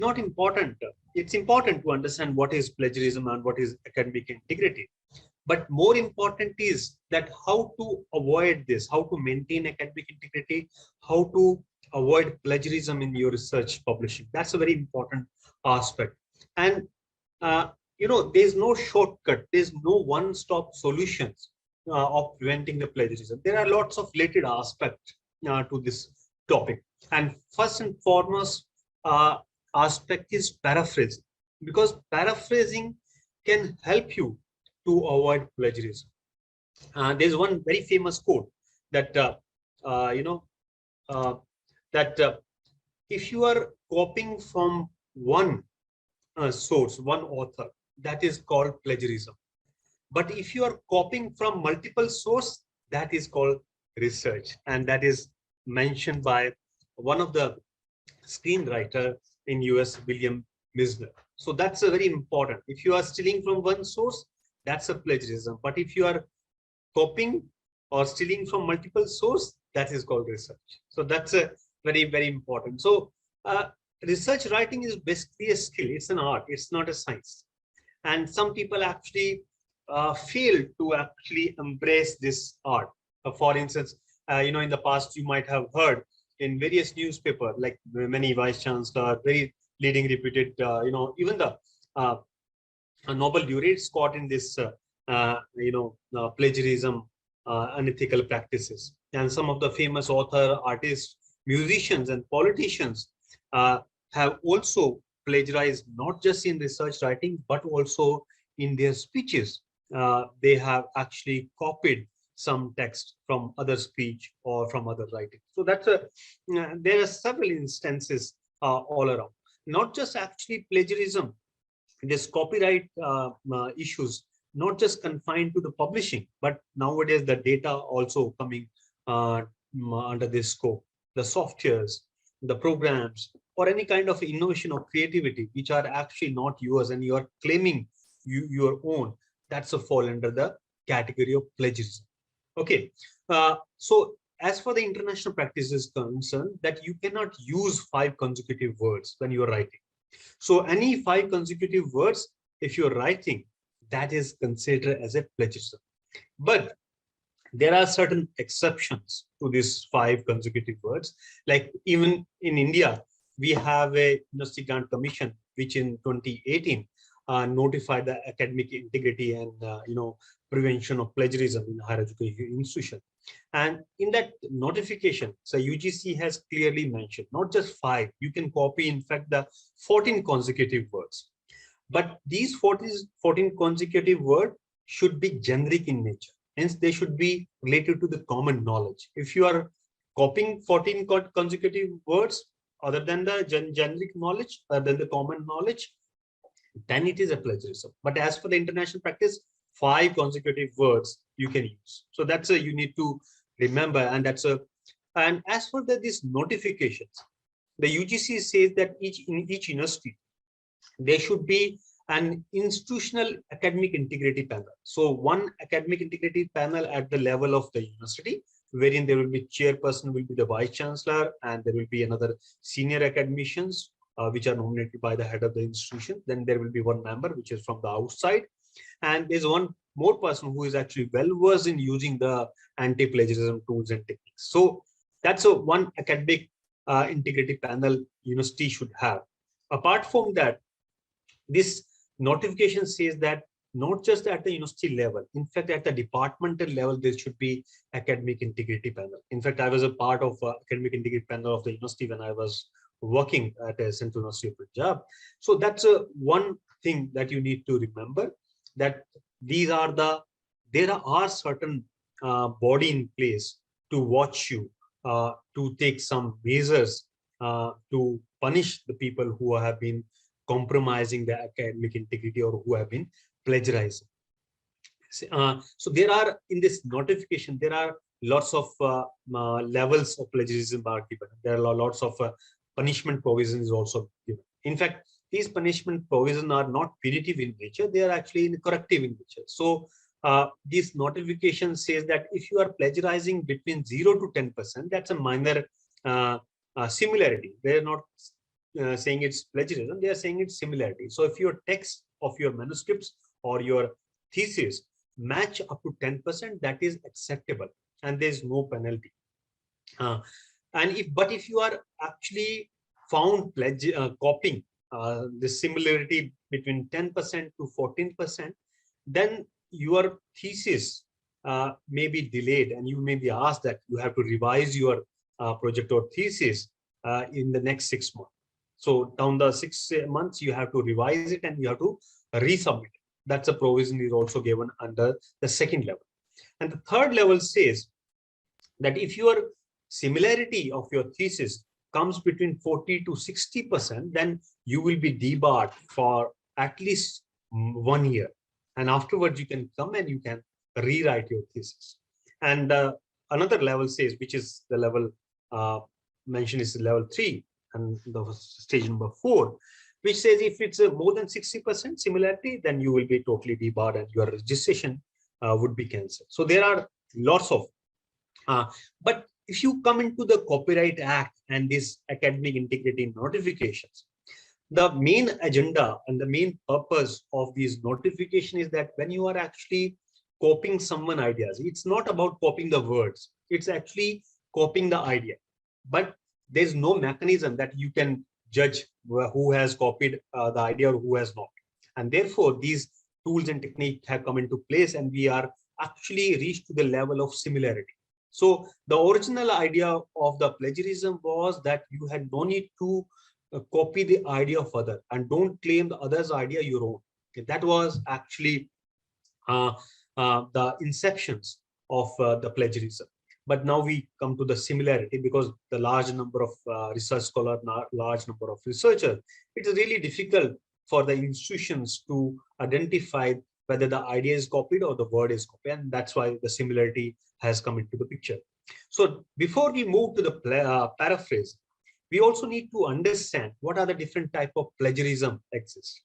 not important. It's important to understand what is plagiarism and what is academic integrity. But more important is that how to avoid this, how to maintain academic integrity, how to avoid plagiarism in your research publishing. That's a very important aspect. And there's no shortcut. There's no one-stop solutions of preventing the plagiarism. There are lots of related aspects to this topic. And first and foremost aspect is paraphrasing, because paraphrasing can help you to avoid plagiarism. There's one very famous quote that you know that if you are copying from one source, one author, that is called plagiarism. But if you are copying from multiple sources, that is called research, and that is mentioned by one of the screenwriter in US, William Misner. So that's a very important. If you are stealing from one source, that's a plagiarism. But if you are copying or stealing from multiple sources, that is called research. So that's a very, very important. So research writing is basically a skill. It's an art. It's not a science. And some people actually fail to actually embrace this art. For instance, in the past, you might have heard in various newspapers, like many vice chancellors, very leading reputed, even the Nobel laureates caught in this, plagiarism, unethical practices. And some of the famous author, artists, musicians, and politicians have also plagiarized, not just in research writing, but also in their speeches. They have actually copied some text from other speech or from other writing. So there are several instances all around. Not just actually plagiarism, this copyright issues, not just confined to the publishing, but nowadays the data also coming under this scope. The softwares, the programs, or any kind of innovation or creativity which are actually not yours and you are claiming your own, that's a fall under the category of plagiarism. Okay, so as for the international practice is concerned, that you cannot use 5 consecutive words when you are writing. So any 5 consecutive words, if you're writing, that is considered as a plagiarism. But there are certain exceptions to these 5 consecutive words. Like even in India, we have a University Grant Commission, which in 2018 notified the academic integrity and prevention of plagiarism in higher education institution. And in that notification, so UGC has clearly mentioned not just 5, you can copy in fact the 14 consecutive words. But these 14 consecutive words should be generic in nature. Hence, they should be related to the common knowledge. If you are copying 14 consecutive words other than the generic knowledge, other than the common knowledge, then it is a plagiarism. But as for the international practice, 5 consecutive words you can use. So that's you need to remember, and and as for these notifications, the UGC says that in each university there should be an institutional academic integrity panel. So one academic integrity panel at the level of the university, wherein there will be chairperson will be the vice chancellor, and there will be another senior academicians which are nominated by the head of the institution. Then there will be one member which is from the outside, and there's one more person who is actually well versed in using the anti-plagiarism tools and techniques. So that's one academic integrity panel university should have. Apart from that, this notification says that not just at the university level, in fact, at the departmental level, there should be academic integrity panel. In fact, I was a part of academic integrity panel of the university when I was working at a Central University of Punjab. So that's one thing that you need to remember, that there are certain body in place to watch you, to take some measures to punish the people who have been compromising the academic integrity or who have been plagiarizing. So there are, in this notification, there are lots of levels of plagiarism are given. There are lots of punishment provisions also given. In fact, these punishment provisions are not punitive in nature, they are actually corrective in nature. So this notification says that if you are plagiarizing between 0 to 10%, that's a minor similarity. They are not saying it's plagiarism, they are saying it's similarity. So if your text of your manuscripts or your thesis match up to 10%, that is acceptable and there's no penalty. Uh, and if you are actually found copying the similarity between 10% to 14%, then your thesis may be delayed and you may be asked that you have to revise your project or thesis in the next 6 months. So down the 6 months, you have to revise it and you have to resubmit. That's a provision is also given under the second level. And the third level says that if your similarity of your thesis comes between 40 to 60%, then you will be debarred for at least 1 year. And afterwards, you can come and you can rewrite your thesis. And another level says, which is the level mentioned is level 3 and the stage number 4, which says if it's more than 60% similarity, then you will be totally debarred and your registration would be cancelled. So there are lots of but if you come into the Copyright Act and this academic integrity notifications, the main agenda and the main purpose of these notification is that when you are actually copying someone ideas, it's not about copying the words, it's actually copying the idea. But there's no mechanism that you can judge who has copied the idea or who has not. And therefore, these tools and techniques have come into place and we are actually reached to the level of similarity. So the original idea of the plagiarism was that you had no need to copy the idea of other and don't claim the other's idea your own. Okay, that was actually the inceptions of the plagiarism. But now we come to the similarity because the large number of research scholars, large number of researchers, it is really difficult for the institutions to identify whether the idea is copied or the word is copied. And that's why the similarity has come into the picture. So before we move to the paraphrase, we also need to understand what are the different type of plagiarism exist.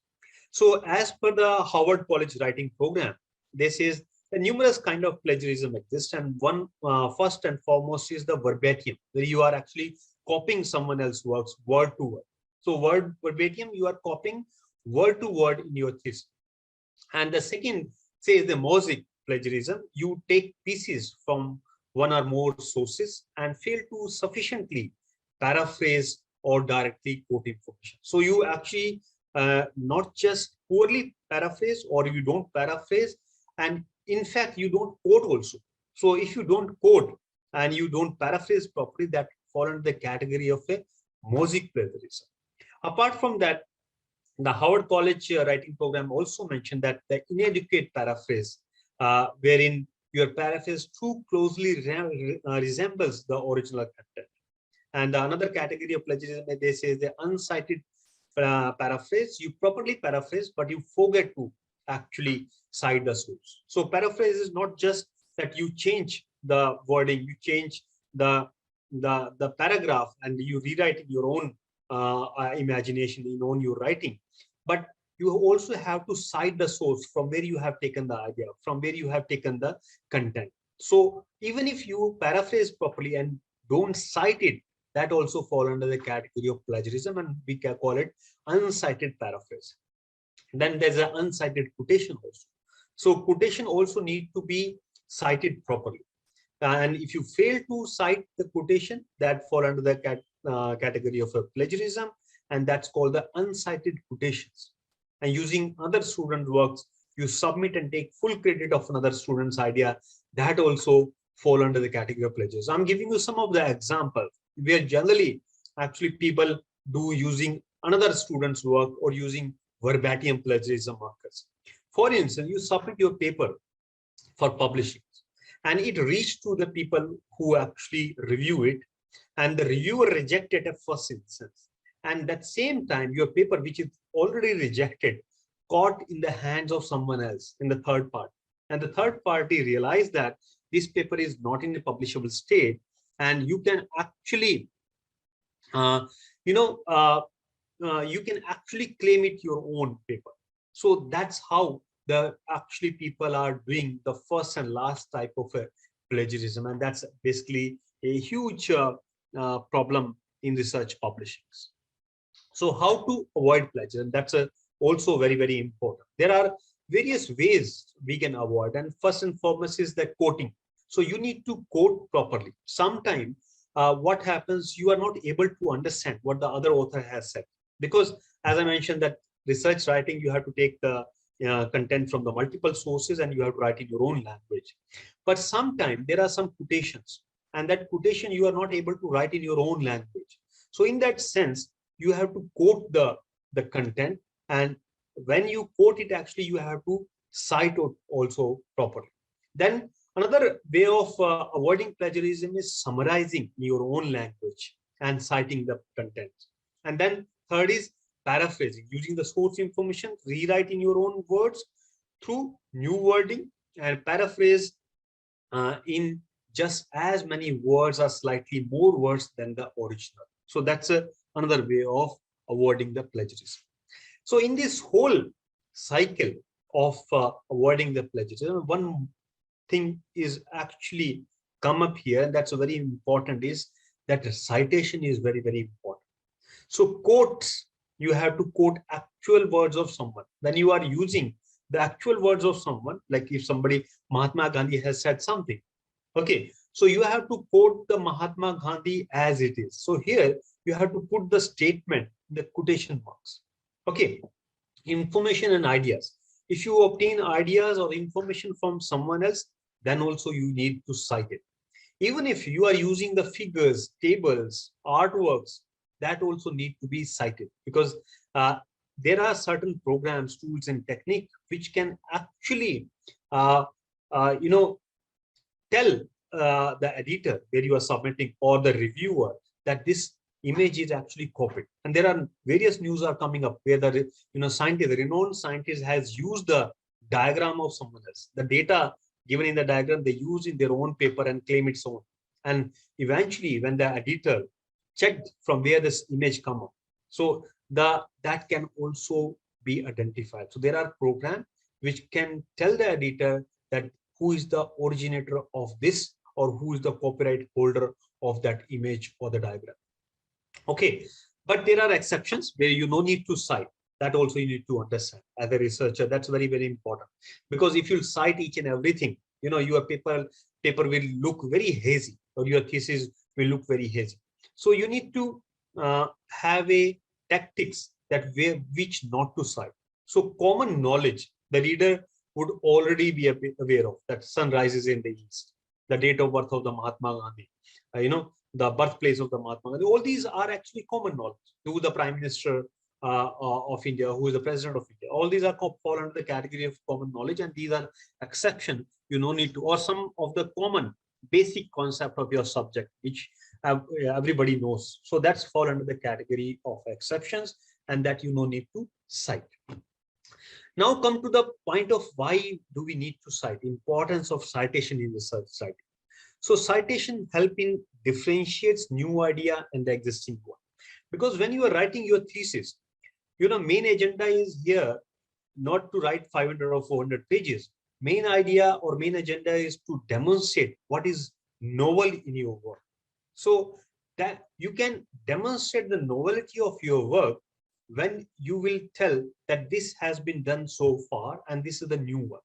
So as per the Harvard College writing program, this is the numerous kind of plagiarism exist. And one first and foremost is the verbatim, where you are actually copying someone else's works word to word. So verbatim, you are copying word to word in your thesis. And the second says the mosaic plagiarism. You take pieces from one or more sources and fail to sufficiently paraphrase or directly quote information. So you actually not just poorly paraphrase or you don't paraphrase, and in fact, you don't quote also. So if you don't quote and you don't paraphrase properly, that fall under the category of a mosaic plagiarism. Apart from that, the Harvard College writing program also mentioned that the inadequate paraphrase, wherein your paraphrase too closely resembles the original content. And another category of plagiarism, they say the uncited paraphrase. You properly paraphrase, but you forget to actually cite the source. So paraphrase is not just that you change the wording, you change the paragraph and you rewrite in your own imagination, in own your writing, but you also have to cite the source from where you have taken the idea, from where you have taken the content. So even if you paraphrase properly and don't cite it, that also fall under the category of plagiarism, and we can call it uncited paraphrase. Then there's an uncited quotation also. So quotation also need to be cited properly. And if you fail to cite the quotation, that fall under the category of a plagiarism, and that's called the uncited quotations. And using other student works, you submit and take full credit of another student's idea, that also fall under the category of plagiarism. I'm giving you some of the examples where generally actually people do using another student's work or using verbatim plagiarism markers. For instance, you submit your paper for publishing and it reached to the people who actually review it, and the reviewer rejected at first instance. And at the same time, your paper, which is already rejected, caught in the hands of someone else, in the third party. And the third party realized that this paper is not in a publishable state, and you can actually, you can actually claim it your own paper. So that's how the actually people are doing the first and last type of a plagiarism, and that's basically a huge problem in research publishings. So how to avoid plagiarism? That's also very, very important. There are various ways we can avoid, and first and foremost is that quoting. So you need to quote properly. Sometimes what happens, you are not able to understand what the other author has said, because as I mentioned that research writing, you have to take the content from the multiple sources and you have to write in your own language. But sometimes there are some quotations, and that quotation you are not able to write in your own language. So in that sense, you have to quote the content, and when you quote it, actually you have to cite it also properly. Then another way of avoiding plagiarism is summarizing in your own language and citing the content. And then third is paraphrasing, using the source information, rewrite in your own words through new wording, and paraphrase in just as many words or slightly more words than the original. So that's another way of avoiding the plagiarism. So in this whole cycle of avoiding the plagiarism, one thing is actually come up here, and that's very important, is that citation is very, very important. So quotes, you have to quote actual words of someone. When you are using the actual words of someone, like if somebody, Mahatma Gandhi has said something, okay, so you have to quote the Mahatma Gandhi as it is. So here you have to put the statement in the quotation marks. Okay, information and ideas. If you obtain ideas or information from someone else, then also you need to cite it. Even if you are using the figures, tables, artworks, that also need to be cited, because there are certain programs, tools, and technique which can actually, you know, tell the editor where you are submitting, or the reviewer, that this image is actually copied. And there are various news are coming up where the scientist, the renowned scientist, has used the diagram of someone else. The data given in the diagram they use in their own paper and claim it's own. And eventually, when the editor checked from where this image come up, so that can also be identified. So there are programs which can tell the editor that who is the originator of this, or who is the copyright holder of that image or the diagram. Okay, but there are exceptions where you no need to cite. That also you need to understand as a researcher. That's very, very important, because if you cite each and everything, your paper will look very hazy, or your thesis will look very hazy. So you need to have a tactics that which not to cite. So common knowledge, the reader would already be aware of, that sun rises in the east, the date of birth of the Mahatma Gandhi, the birthplace of the Mahatma Gandhi. All these are actually common knowledge. Who the Prime Minister of India, who is the President of India. All these are fall under the category of common knowledge, and these are exception. You no need to, or some of the common basic concept of your subject, which everybody knows. So that's fall under the category of exceptions, and that you no need to cite. Now come to the point of why do we need to cite, importance of citation in research writing. So citation help in differentiates new idea and the existing one. Because when you are writing your thesis, main agenda is here not to write 500 or 400 pages. Main idea or main agenda is to demonstrate what is novel in your work. So that you can demonstrate the novelty of your work when you will tell that this has been done so far and this is the new one.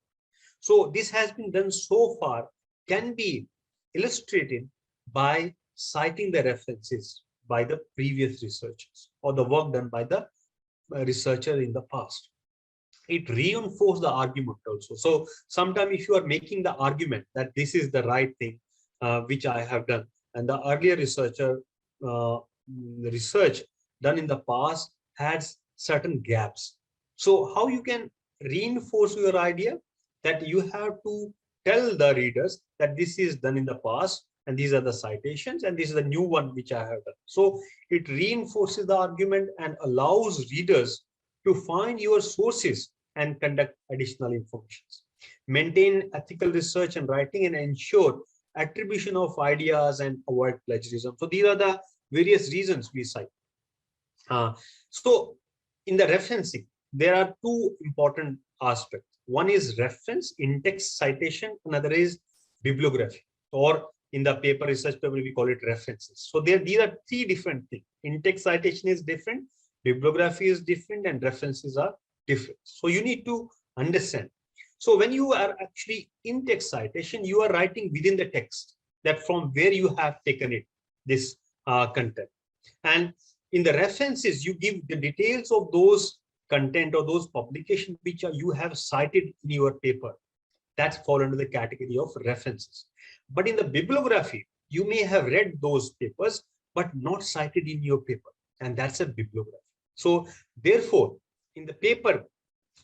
So this has been done so far can be illustrated by citing the references by the previous researchers or the work done by the researcher in the past. It reinforces the argument also. So sometimes if you are making the argument that this is the right thing which I have done, and the earlier researcher research done in the past has certain gaps. So how you can reinforce your idea? That you have to tell the readers that this is done in the past, and these are the citations, and this is the new one which I have done. So it reinforces the argument and allows readers to find your sources and conduct additional information. Maintain ethical research and writing, and ensure attribution of ideas and avoid plagiarism. So these are the various reasons we cite. So in the referencing, there are two important aspects. One is reference, in-text citation, another is bibliography, or in the research paper, we call it references. So these are three different things. In-text citation is different, Bibliography is different and references are different. So you need to understand. So when you are actually in text citation, you are writing within the text that from where you have taken it, this content. And in the references, you give the details of those content or those publications which you have cited in your paper. That's fall under the category of references. But in the bibliography, you may have read those papers, but not cited in your paper. And that's a bibliography. So therefore, in the paper,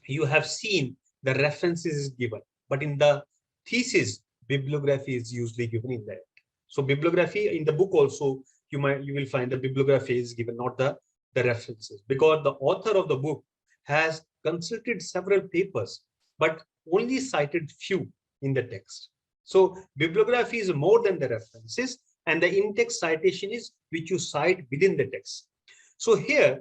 you have seen the references is given, but in the thesis, bibliography is usually given in there. So bibliography in the book also, you will find the bibliography is given, not the references, because the author of the book has consulted several papers, but only cited few in the text. So bibliography is more than the references, and the in-text citation is which you cite within the text. So here,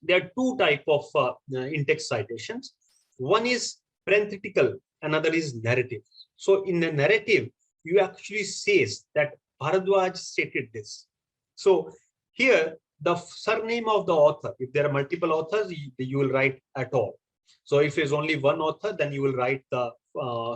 there are two types of in-text citations. One is parenthetical, another is narrative. So in the narrative, you actually says that Bhardwaj stated this. So here, the surname of the author, if there are multiple authors, you will write at all. So if there's only one author, then you will write the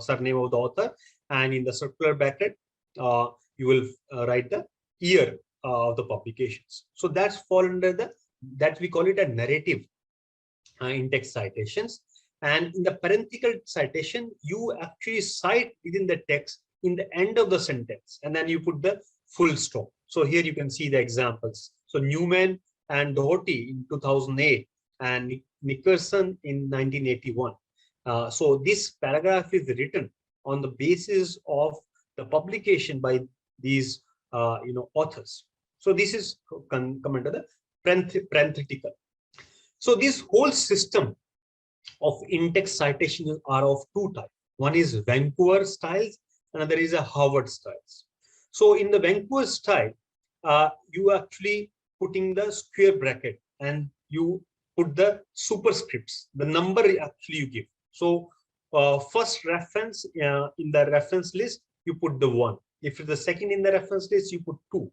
surname of the author, and in the circular bracket, you will write the year of the publications. So that's fall under the, that we call it a narrative in-text citations. And in the parenthetical citation, you actually cite within the text in the end of the sentence, and then you put the full stop. So here you can see the examples. So Newman and Doherty in 2008 and Nickerson in 1981. So this paragraph is written on the basis of the publication by these authors. So this is come under the parenthetical. So this whole system of in-text citations are of two types. One is Vancouver styles, another is a Harvard styles. So in the Vancouver style, you actually putting the square bracket and you put the superscripts, the number actually you give. So first reference in the reference list, you put the 1. If it's the second in the reference list, you put 2.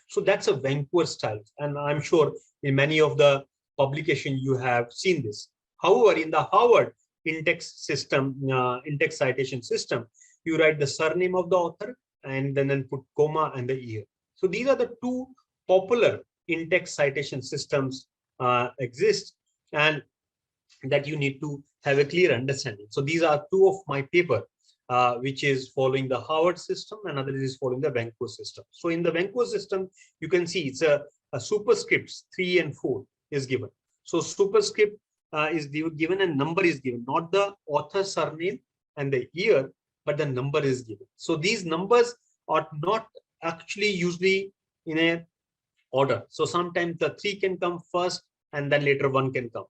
So that's a Vancouver style. And I'm sure in many of the publication you have seen this. However, in the Harvard in-text system, in-text citation system, you write the surname of the author and then put comma and the year. So these are the two popular in-text citation systems exist, and that you need to have a clear understanding. So these are two of my paper, which is following the Harvard system, and another is following the Vancouver system. So in the Vancouver system, you can see it's a superscripts 3 and 4 is given. So superscript is given and number is given, not the author surname and the year, but the number is given. So these numbers are not actually usually in a order. So sometimes the 3 can come first and then later 1 can come.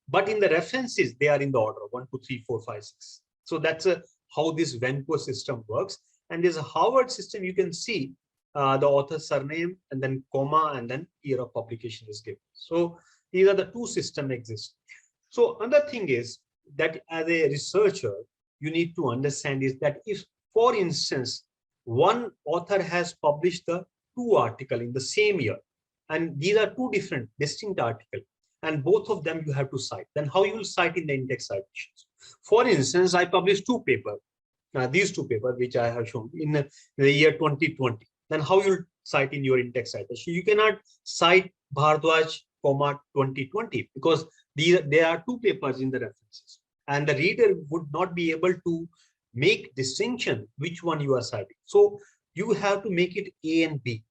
But in the references, they are in the order 1, 2, 3, 4, 5, 6. So that's how this Vancouver system works. And there's a Harvard system, you can see the author's surname and then comma and then year of publication is given. So these are the two systems exist. So another thing is that as a researcher, you need to understand is that if, for instance, one author has published the 2 articles in the same year, and these are 2 different distinct articles, and both of them you have to cite, then how you will cite in the in-text citations? For instance, I published 2 papers, these 2 papers which I have shown in the year 2020. Then how you will cite in your in-text citation? You cannot cite Bhardwaj, 2020, because there are 2 papers in the references, and the reader would not be able to make distinction which one you are citing. So you have to make it A and B.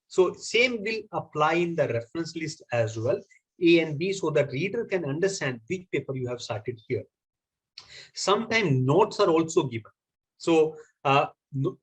So same will apply in the reference list as well, A and B, so that reader can understand which paper you have cited here. Sometimes notes are also given. So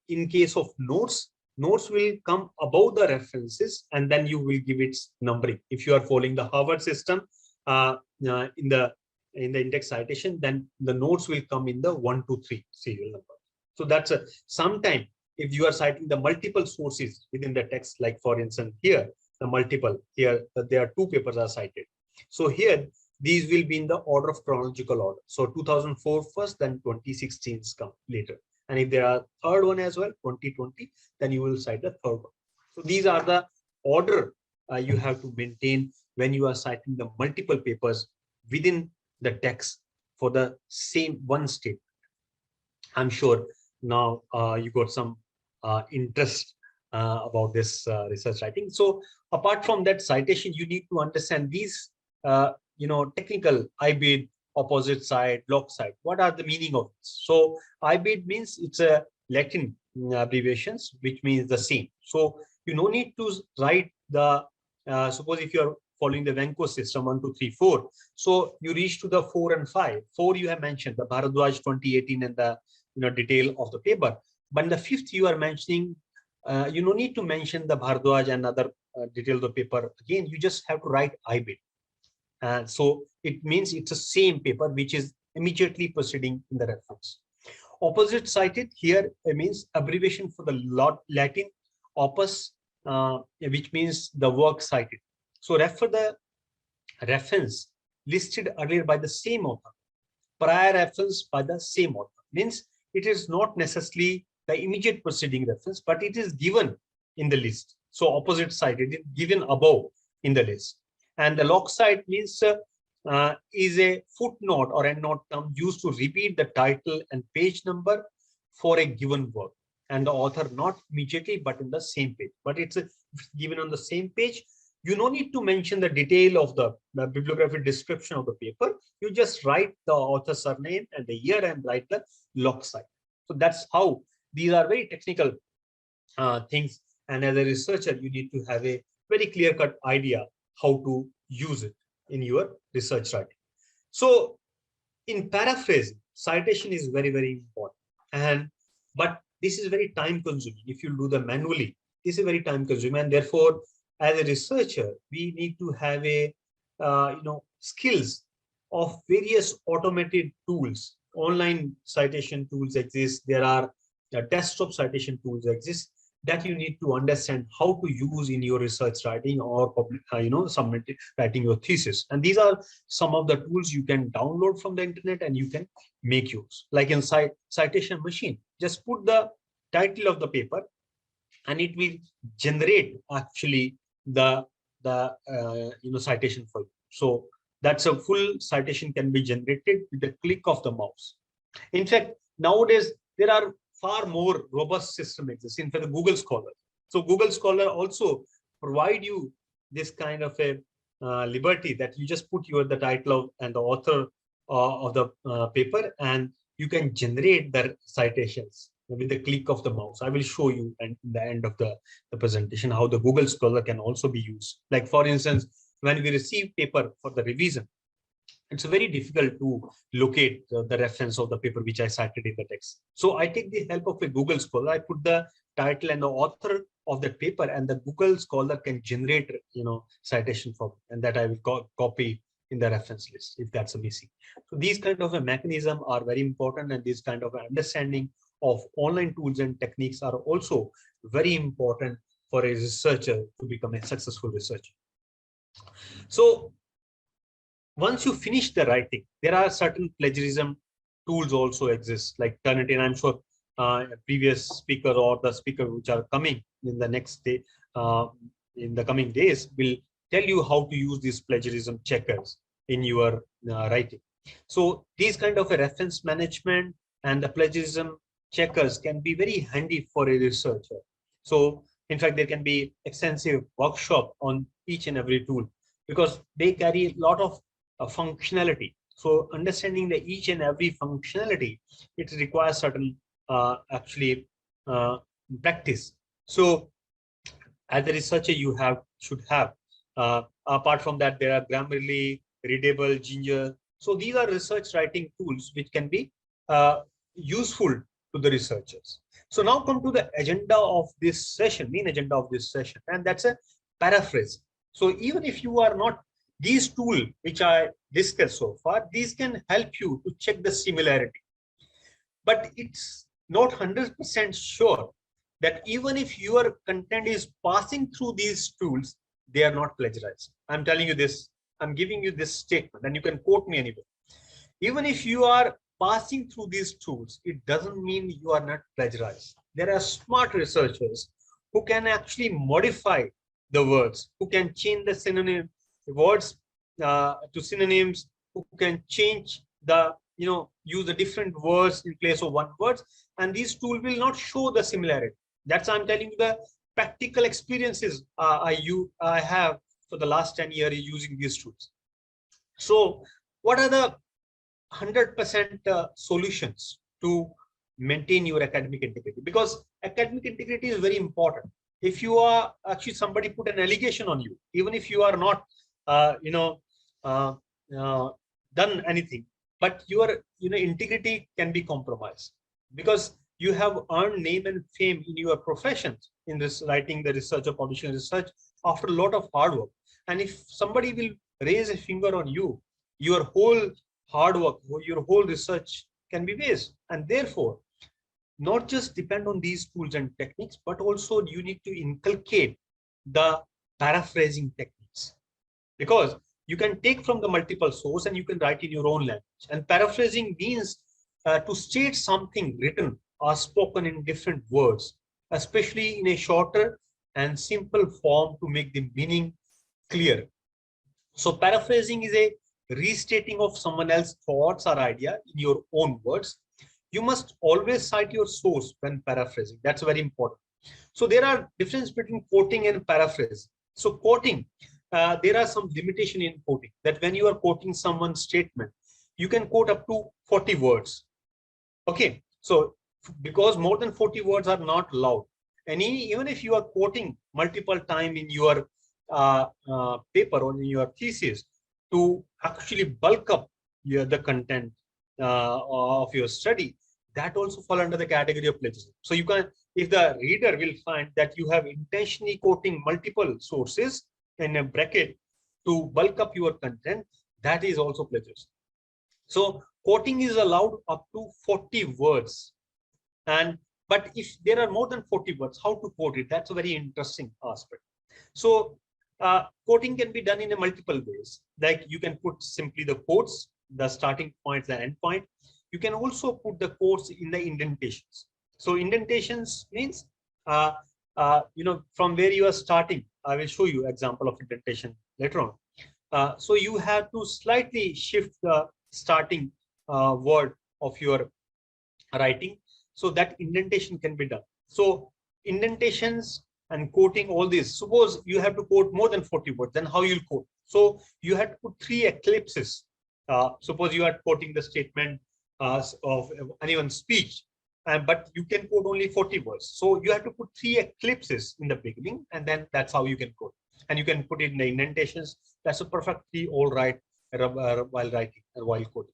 in case of notes will come above the references, and then you will give its numbering. If you are following the Harvard system in the index citation, then the notes will come in the 1, 2, 3 serial number. So that's a sometime if you are citing the multiple sources within the text, like for instance here the multiple, here there are 2 papers are cited. So here these will be in the order of chronological order. So 2004 first, then 2016 come later. And if there are third one as well, 2020, then you will cite the third one. So these are the order you have to maintain when you are citing the multiple papers within the text for the same one statement. I'm sure now you got some interest about this research writing. So apart from that citation, you need to understand these, technical IBID, opposite side, block side. What are the meaning of this? So IBID means it's a Latin abbreviations, which means the same. So you no need to write the, suppose if you're following the Venko system 1, 2, 3, 4. So you reach to the 4 and 5. 4 you have mentioned the Bhardwaj 2018 and the detail of the paper. But in the 5th you are mentioning, you no need to mention the Bhardwaj and other detail of the paper. Again, you just have to write IBID. So it means it's the same paper which is immediately proceeding in the reference. Opposite cited here means abbreviation for the Latin opus, which means the work cited. So refer the reference listed earlier by the same author, prior reference by the same author. Means it is not necessarily the immediate preceding reference, but it is given in the list. So opposite cited, it is given above in the list. And the log side means is a footnote or endnote term used to repeat the title and page number for a given work, and the author not immediately but in the same page. But it's given on the same page. You no need to mention the detail of the bibliographic description of the paper. You just write the author's surname and the year and write the log side. So that's how these are very technical things. And as a researcher, you need to have a very clear-cut idea how to use it in your research writing. So in paraphrasing, citation is very, very important. But this is very time consuming. If you do the manually, this is very time consuming. And therefore, as a researcher, we need to have a, skills of various automated tools. Online citation tools exist. There are desktop citation tools exist that you need to understand how to use in your research writing or writing your thesis. And these are some of the tools you can download from the internet and you can make use. Like in citation machine, just put the title of the paper and it will generate actually the citation for you. So that's a full citation can be generated with the click of the mouse. In fact, nowadays there are far more robust system exists. In fact, the Google Scholar. So Google Scholar also provide you this kind of a liberty that you just put the title of and the author of the paper, and you can generate the citations with the click of the mouse. I will show you in the end of the presentation how the Google Scholar can also be used. Like for instance, when we receive paper for the revision, it's very difficult to locate the reference of the paper which I cited in the text. So I take the help of a Google Scholar. I put the title and the author of the paper, and the Google Scholar can generate, citation for me, and that I will copy in the reference list if that's a missing. So these kind of a mechanism are very important, and this kind of understanding of online tools and techniques are also very important for a researcher to become a successful researcher. So once you finish the writing, there are certain plagiarism tools also exist, like Turnitin. I'm sure previous speaker or the speaker which are coming in the next day, in the coming days, will tell you how to use these plagiarism checkers in your writing. So these kind of a reference management and the plagiarism checkers can be very handy for a researcher. So in fact, there can be extensive workshop on each and every tool because they carry a lot of functionality. So understanding the each and every functionality, it requires certain practice. So as a researcher, you should have apart from that, there are Grammarly, Readable, Ginger. So these are research writing tools which can be useful to the researchers. So now come to the agenda of this session, main agenda of this session, and that's a paraphrase. So even if you are not these tools which I discussed so far, these can help you to check the similarity. But it's not 100% sure that even if your content is passing through these tools, they are not plagiarized. I'm telling you this, I'm giving you this statement, and you can quote me anywhere. Even if you are passing through these tools, it doesn't mean you are not plagiarized. There are smart researchers who can actually modify the words, who can change the synonym, words to synonyms, who can change the, use the different words in place of one words, and these tools will not show the similarity. That's I'm telling you the practical experiences I have for the last 10 years using these tools. So what are the 100% solutions to maintain your academic integrity? Because academic integrity is very important. If you are actually, somebody put an allegation on you, even if you are not uh, you know uh, uh, done anything, but your integrity can be compromised, because you have earned name and fame in your profession, in this writing the research or publishing research, after a lot of hard work. And if somebody will raise a finger on you, your whole hard work, your whole research can be waste. And therefore, not just depend on these tools and techniques, but also you need to inculcate the paraphrasing techniques, because you can take from the multiple source and you can write in your own language. And paraphrasing means to state something written or spoken in different words, especially in a shorter and simple form, to make the meaning clear. So paraphrasing is a restating of someone else's thoughts or idea in your own words. You must always cite your source when paraphrasing. That's very important. So there are difference between quoting and paraphrase. So quoting, there are some limitation in quoting, that when you are quoting someone's statement, you can quote up to 40 words. Okay, so because more than 40 words are not allowed. And even if you are quoting multiple time in your paper or in your thesis, to actually bulk up the content of your study, that also fall under the category of plagiarism. So you can, if the reader will find that you have intentionally quoting multiple sources in a bracket to bulk up your content, that is also plagiarism. So quoting is allowed up to 40 words. And but if there are more than 40 words, how to quote it? That's a very interesting aspect. So quoting can be done in a multiple ways. Like you can put simply the quotes, the starting point, the end point. You can also put the quotes in the indentations. So indentations means, from where you are starting. I will show you example of indentation later on. So you have to slightly shift the starting word of your writing, so that indentation can be done. So indentations and quoting, all this, suppose you have to quote more than 40 words, then how you'll quote? So you have to put 3 ellipses. Suppose you are quoting the statement of anyone's speech, but you can quote only 40 words. So you have to put 3 ellipses in the beginning, and then that's how you can quote. And you can put it in the indentations. That's a perfectly all right while writing and while quoting.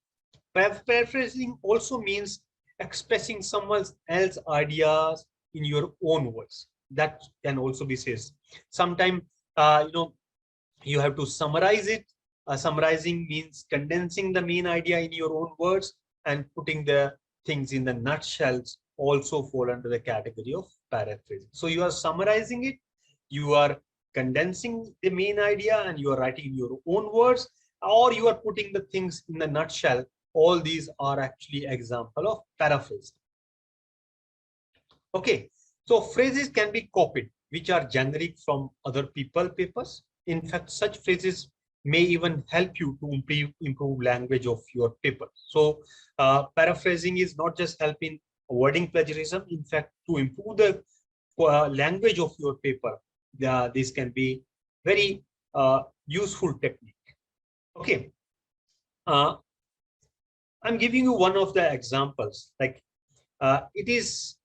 Paraphrasing also means expressing someone else's ideas in your own words. That can also be said. Sometimes, you have to summarize it. Summarizing means condensing the main idea in your own words, and putting the things in the nutshells also fall under the category of paraphrasing. So you are summarizing it, you are condensing the main idea, and you are writing in your own words, or you are putting the things in the nutshell. All these are actually example of paraphrasing. Okay, so phrases can be copied, which are generic from other papers. In fact, such phrases may even help you to improve language of your paper. So paraphrasing is not just helping avoiding plagiarism. In fact, to improve the language of your paper, this can be very useful technique. Okay. I'm giving you one of the examples. Like it is,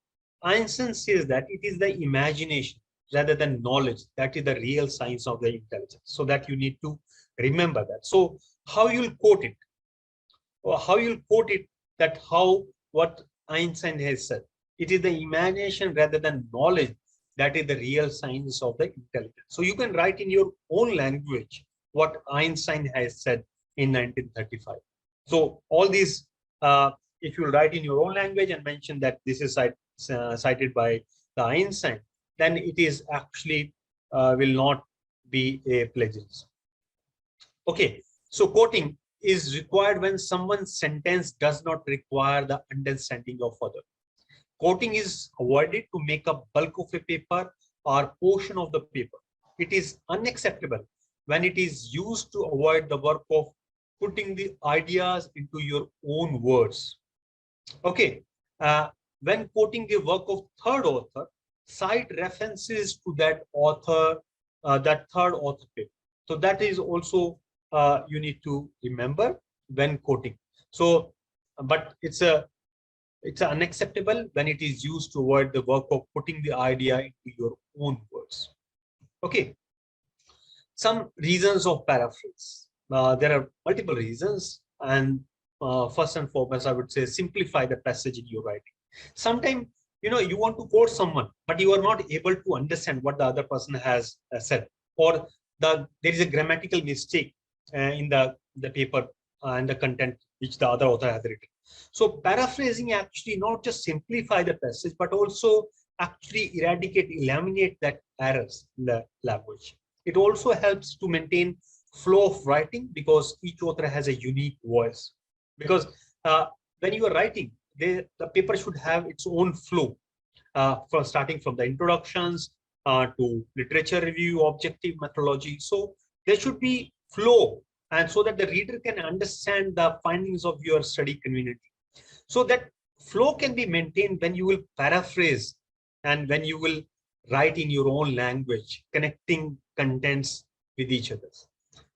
Einstein says that it is the imagination rather than knowledge that is the real science of the intelligence. So that you need to remember that. So how you'll quote it, or how you'll quote it, that how what Einstein has said. It is the imagination rather than knowledge that is the real science of the intelligence. So you can write in your own language what Einstein has said in 1935. So all these, if you write in your own language and mention that this is cited by the Einstein, then it is actually will not be a plagiarism. Okay, so quoting is required when someone's sentence does not require the understanding of other. Quoting is avoided to make up bulk of a paper or portion of the paper. It is unacceptable when it is used to avoid the work of putting the ideas into your own words. Okay. Uh, when quoting the work of third author, cite references to that author, that third author paper. So that is also you need to remember when quoting. So, but it's unacceptable when it is used to avoid the work of putting the idea into your own words. Okay. Some reasons of paraphrase. There are multiple reasons, and first and foremost, I would say simplify the passage in your writing. Sometimes, you want to quote someone, but you are not able to understand what the other person has said, or there is a grammatical mistake in the paper and the content which the other author has written. So paraphrasing actually not just simplify the passage, but also actually eliminate that errors in the language. It also helps to maintain flow of writing because each author has a unique voice. Because when you are writing, the paper should have its own flow, from starting from the introductions to literature review, objective methodology. So there should be flow, and so that the reader can understand the findings of your study community. So that flow can be maintained when you will paraphrase and when you will write in your own language, connecting contents with each other.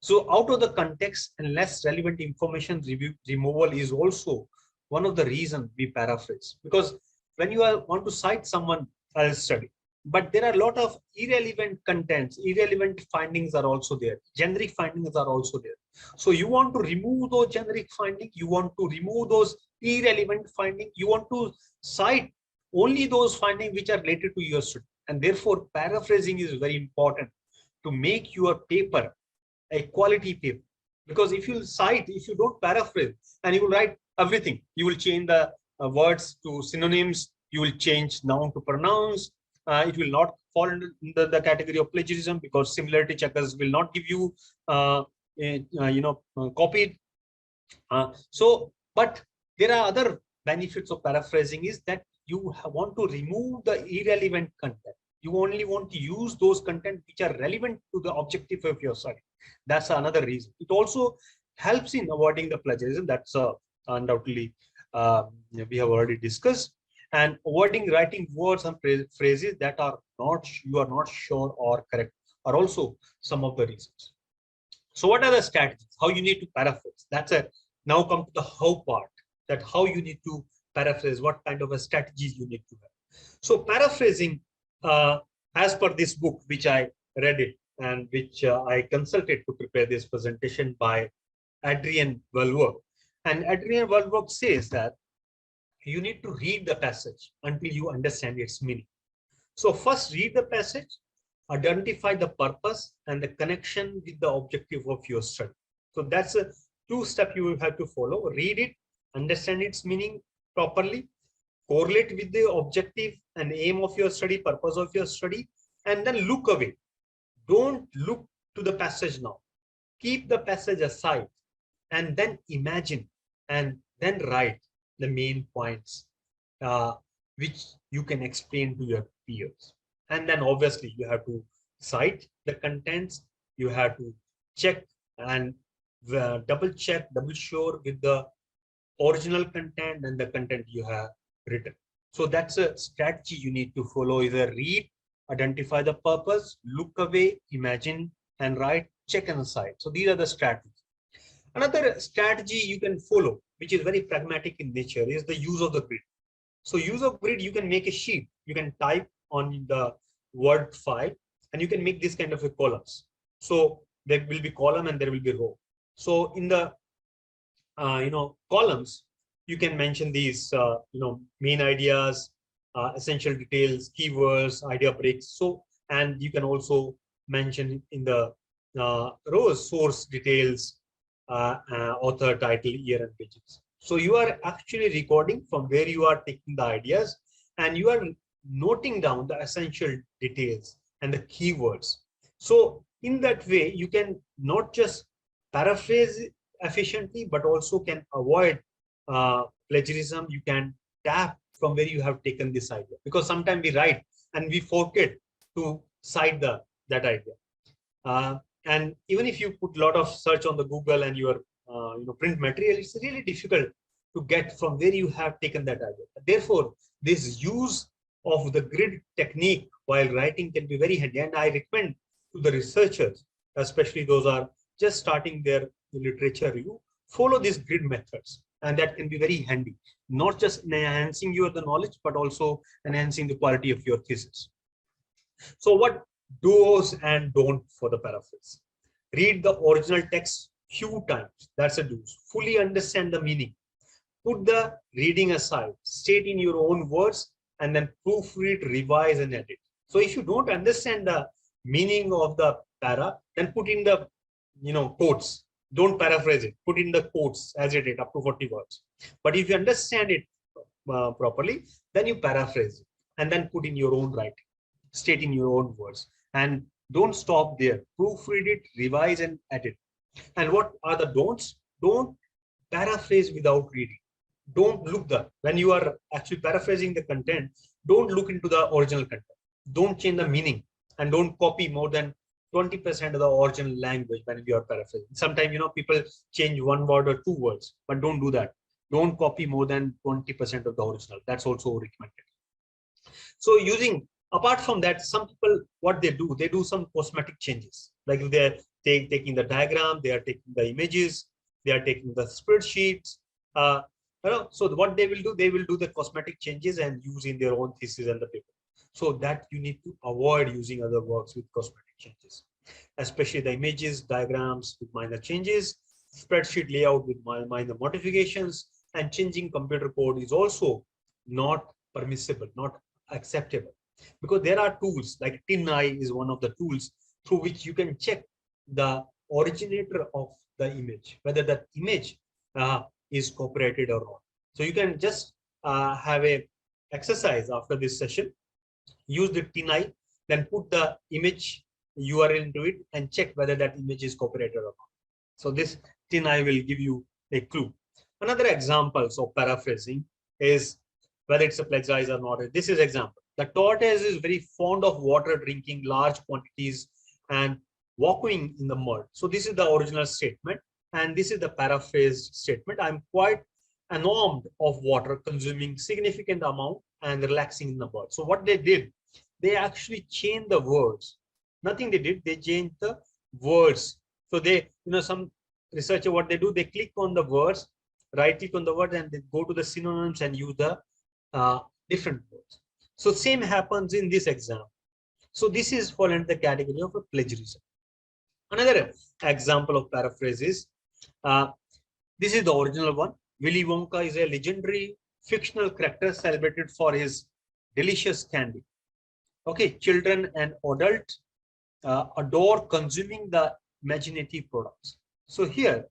So out of the context and less relevant information removal is also one of the reasons we paraphrase. Because when you want to cite someone else's study, but there are a lot of irrelevant contents, irrelevant findings are also there. Generic findings are also there. So you want to remove those generic findings, you want to remove those irrelevant findings, you want to cite only those findings which are related to your study. And therefore, paraphrasing is very important to make your paper a quality paper. Because if you cite, if you don't paraphrase and you will write everything, you will change the words to synonyms, you will change noun to pronouns. It will not fall under the category of plagiarism because similarity checkers will not give you copied. But there are other benefits of paraphrasing is that you want to remove the irrelevant content. You only want to use those content which are relevant to the objective of your study. That's another reason. It also helps in avoiding the plagiarism. That's undoubtedly we have already discussed. And avoiding writing words and phrases that are you are not sure or correct are also some of the reasons. So what are the strategies? How you need to paraphrase? That's a now come to the how part, that how you need to paraphrase, what kind of a strategies you need to have. So paraphrasing, as per this book, which I read it and which I consulted to prepare this presentation by Adrian Welberg. And Adrian Welberg says that you need to read the passage until you understand its meaning. So first read the passage, identify the purpose and the connection with the objective of your study. So that's a two-step you will have to follow. Read it, understand its meaning properly, correlate with the objective and aim of your study, purpose of your study, and then look away. Don't look to the passage now. Keep the passage aside and then imagine and then write the main points which you can explain to your peers. And then obviously you have to cite the contents, you have to check and double check, double sure with the original content and the content you have written. So that's a strategy you need to follow. Either read, identify the purpose, look away, imagine, and write, check and cite. So these are the strategies. Another strategy you can follow, which is very pragmatic in nature, is the use of the grid. So use of grid, you can make a sheet, you can type on the Word file, and you can make this kind of a columns. So there will be column and there will be row. So in the columns, you can mention these main ideas, essential details, keywords, idea breaks. So, and you can also mention in the rows source details, author, title, year, and pages. So you are actually recording from where you are taking the ideas, and you are noting down the essential details and the keywords. So in that way, you can not just paraphrase efficiently, but also can avoid plagiarism. You can tap from where you have taken this idea, because sometimes we write and we forget to cite that idea. And even if you put a lot of search on the Google and your print material, it's really difficult to get from where you have taken that idea. Therefore, this use of the grid technique while writing can be very handy. And I recommend to the researchers, especially those who are just starting their literature review, follow these grid methods. And that can be very handy, not just enhancing your the knowledge, but also enhancing the quality of your thesis. So what do's and don't for the paraphrase? Read the original text few times. That's a do's. Fully understand the meaning. Put the reading aside. State in your own words and then proofread, revise, and edit. So if you don't understand the meaning of the para, then put in the quotes. Don't paraphrase it. Put in the quotes as it is, up to 40 words. But if you understand it properly, then you paraphrase it and then put in your own writing. State in your own words. And don't stop there. Proofread it, revise, and edit. And what are the don'ts? Don't paraphrase without reading. Don't look when you are actually paraphrasing the content, don't look into the original content. Don't change the meaning and don't copy more than 20% of the original language when you are paraphrasing. Sometimes, people change one word or two words, but don't do that. Don't copy more than 20% of the original. That's also recommended. So apart from that, some people, what they do some cosmetic changes. Like if they're taking the diagram, they are taking the images, they are taking the spreadsheets. So what they will do the cosmetic changes and use in their own thesis and the paper. So that you need to avoid using other works with cosmetic changes, especially the images, diagrams with minor changes, spreadsheet layout with minor modifications, and changing computer code is also not permissible, not acceptable. Because there are tools like TinEye is one of the tools through which you can check the originator of the image, whether that image is copyrighted or not. So you can just have a exercise after this session. Use the TinEye, then put the image URL into it and check whether that image is copyrighted or not. So this TinEye will give you a clue. Another examples of paraphrasing is whether it's a plagiarism or not. This is example. The tortoise is very fond of water, drinking large quantities and walking in the mud. So this is the original statement, and this is the paraphrased statement. I'm quite enamored of water, consuming significant amount and relaxing in the mud. So what they did, they actually changed the words. Nothing they did, they changed the words. So they, some researcher, what they do, they click on the words, right click on the word, and they go to the synonyms and use the different words. So same happens in this example. So this is fall into the category of a plagiarism. Another example of paraphrase is, this is the original one. Willy Wonka is a legendary fictional character celebrated for his delicious candy. Okay, children and adults adore consuming the imaginative products. So here,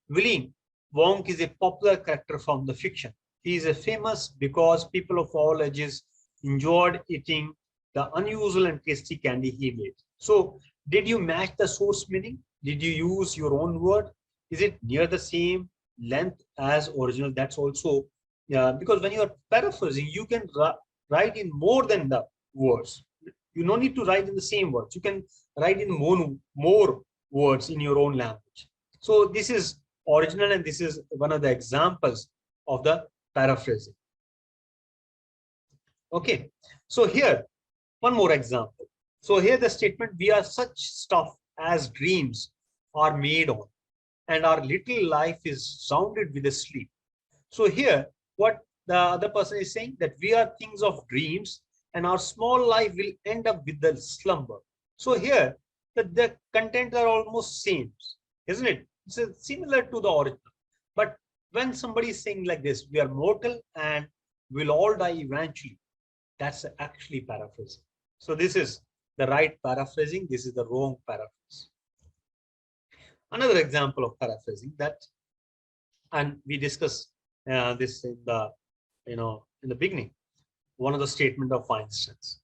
Willy Wonka is a popular character from the fiction. He is famous because people of all ages enjoyed eating the unusual and tasty candy he made. So did you match the source meaning? Did you use your own word? Is it near the same length as original? That's also, because when you are paraphrasing, you can write in more than the words. You don't need to write in the same words. You can write in more words in your own language. So this is original, and this is one of the examples of the paraphrasing. Okay, so here, one more example. So here the statement, we are such stuff as dreams are made on, and our little life is surrounded with a sleep. So here, what the other person is saying, that we are things of dreams and our small life will end up with the slumber. So here, the content are almost same, isn't it? It's similar to the original. But when somebody is saying like this, we are mortal and we'll all die eventually, that's actually paraphrasing. So this is the right paraphrasing. This is the wrong paraphrase. Another example of paraphrasing that, and we discussed this in the, in the beginning, one of the statement of Einstein's.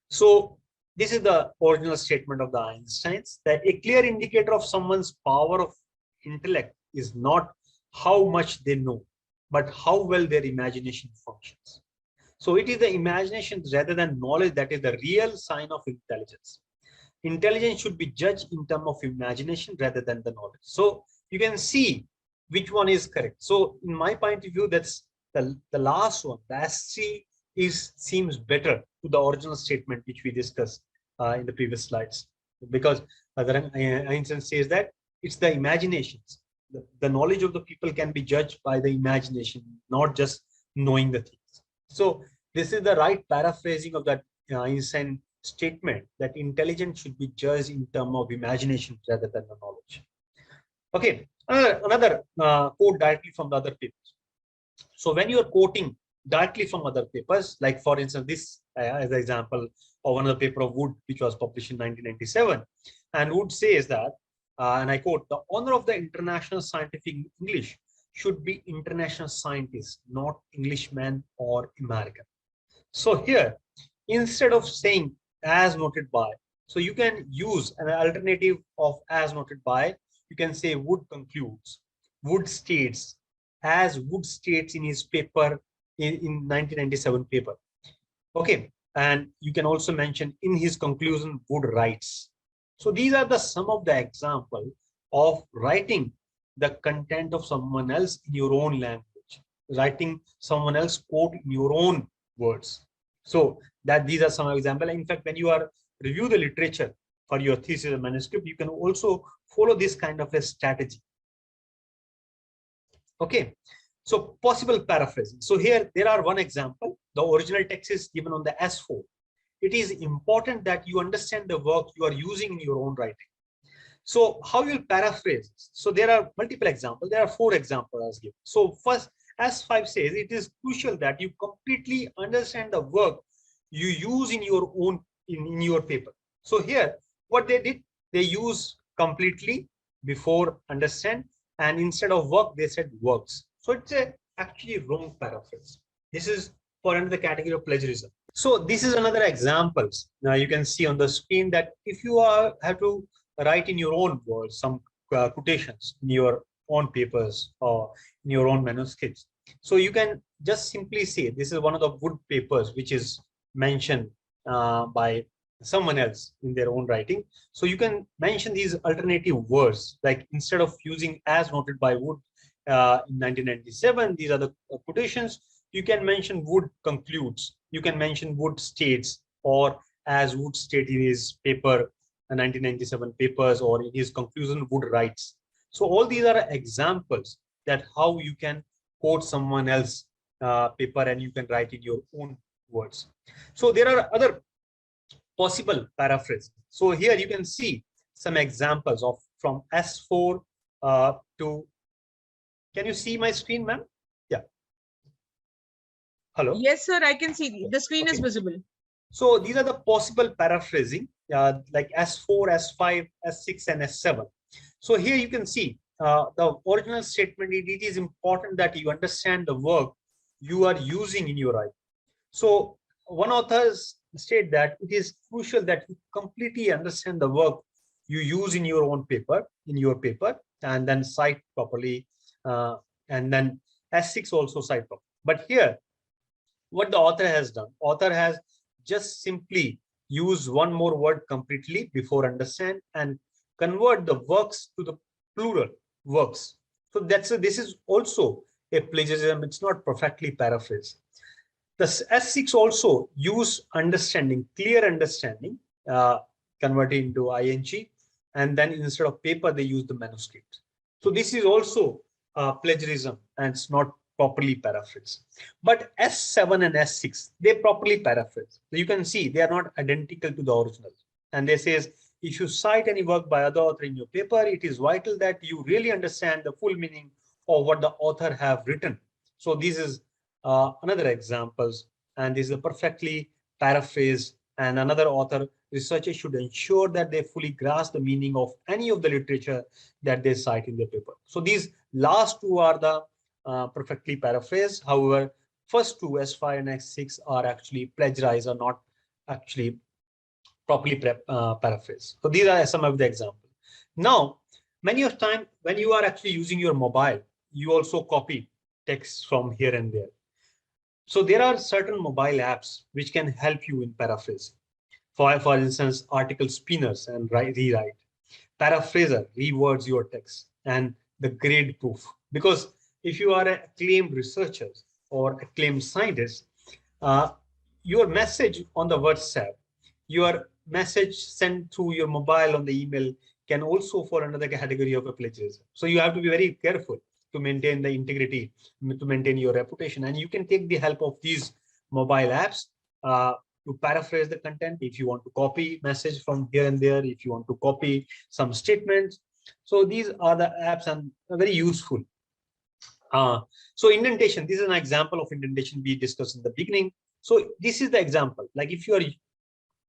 So this is the original statement of the Einstein's, that a clear indicator of someone's power of intellect is not how much they know, but how well their imagination functions. So it is the imagination rather than knowledge that is the real sign of intelligence. Intelligence should be judged in terms of imagination rather than the knowledge. So you can see which one is correct. So in my point of view, that's the last one. The SC seems better to the original statement which we discussed in the previous slides, because Einstein says that it's the imaginations. The knowledge of the people can be judged by the imagination, not just knowing the things. So this is the right paraphrasing of that Einstein statement, that intelligence should be judged in terms of imagination rather than the knowledge. Okay, another quote directly from the other papers. So when you are quoting directly from other papers, like for instance, this as an example of one of the paper of Wood, which was published in 1997, and Wood says that, and I quote, the honor of the international scientific English should be international scientists, not Englishmen or American. So here, instead of saying as noted by, so you can use an alternative of as noted by. You can say Wood concludes, Wood states, as Wood states in his paper in 1997 paper. Okay, and you can also mention in his conclusion Wood writes. So these are the some of the example of writing the content of someone else in your own language, writing someone else quote in your own words. So that these are some examples. In fact, when you are review the literature for your thesis or manuscript, you can also follow this kind of a strategy. Okay, so possible paraphrasing. So here there are one example. The original text is given on the S4. It is important that you understand the work you are using in your own writing. So how you will paraphrase? So there are multiple examples. There are 4 examples given. So first, S5 says it is crucial that you completely understand the work you use in your own in your paper. So here, what they did, they use completely before understand, and instead of work, they said works. So it's actually wrong paraphrase. This is for under the category of plagiarism. So this is another examples. Now you can see on the screen that if you have to write in your own words some quotations in your own papers or in your own manuscripts, so you can just simply say this is one of the Wood papers which is mentioned by someone else in their own writing. So you can mention these alternative words, like instead of using as noted by Wood in 1997, these are the quotations. You can mention Wood concludes, you can mention Wood states, or as Wood stated in his paper, 1997 papers, or in his conclusion, Wood writes. So all these are examples that how you can quote someone else paper and you can write in your own words. So there are other possible paraphrase. So here you can see some examples of from S4 to, can you see my screen, ma'am? Yeah. Hello? Yes, sir, I can see. The screen is visible. So these are the possible paraphrasing, like S4, S5, S6, and S7. So here you can see the original statement. It is important that you understand the work you are using in your writing. So one author state that it is crucial that you completely understand the work you use in your own paper, and then cite properly, and then S6 also cite properly. But here, what the author has done, author has just simply use one more word completely before understand and convert the works to the plural works. So this is also a plagiarism. It's not perfectly paraphrased. The S6 also use understanding, clear understanding, converted into ing, and then instead of paper, they use the manuscript. So this is also plagiarism, and it's not properly paraphrased. But S7 and S6, they properly paraphrase. So you can see they are not identical to the original. And they says, if you cite any work by other author in your paper, it is vital that you really understand the full meaning of what the author have written. So this is another examples, and this is a perfectly paraphrased. And another author, researchers should ensure that they fully grasp the meaning of any of the literature that they cite in their paper. So these last two are the perfectly paraphrased. However, first two, S5 and S6, are actually plagiarized, or not actually properly paraphrased. So these are some of the examples. Now, many of time when you are actually using your mobile, you also copy text from here and there. So there are certain mobile apps which can help you in paraphrasing. For instance, article spinners and rewrite. Paraphraser rewords your text, and the grade proof. Because if you are an acclaimed researcher or acclaimed scientist, uh, your message on the WhatsApp, your message sent through your mobile on the email can also fall under the category of a plagiarism. So you have to be very careful to maintain the integrity, to maintain your reputation. And you can take the help of these mobile apps uh, to paraphrase the content. If you want to copy message from here and there, if you want to copy some statements. So these are the apps and very useful. Uh, so indentation, this is an example of indentation we discussed in the beginning. So this is the example. Like if you are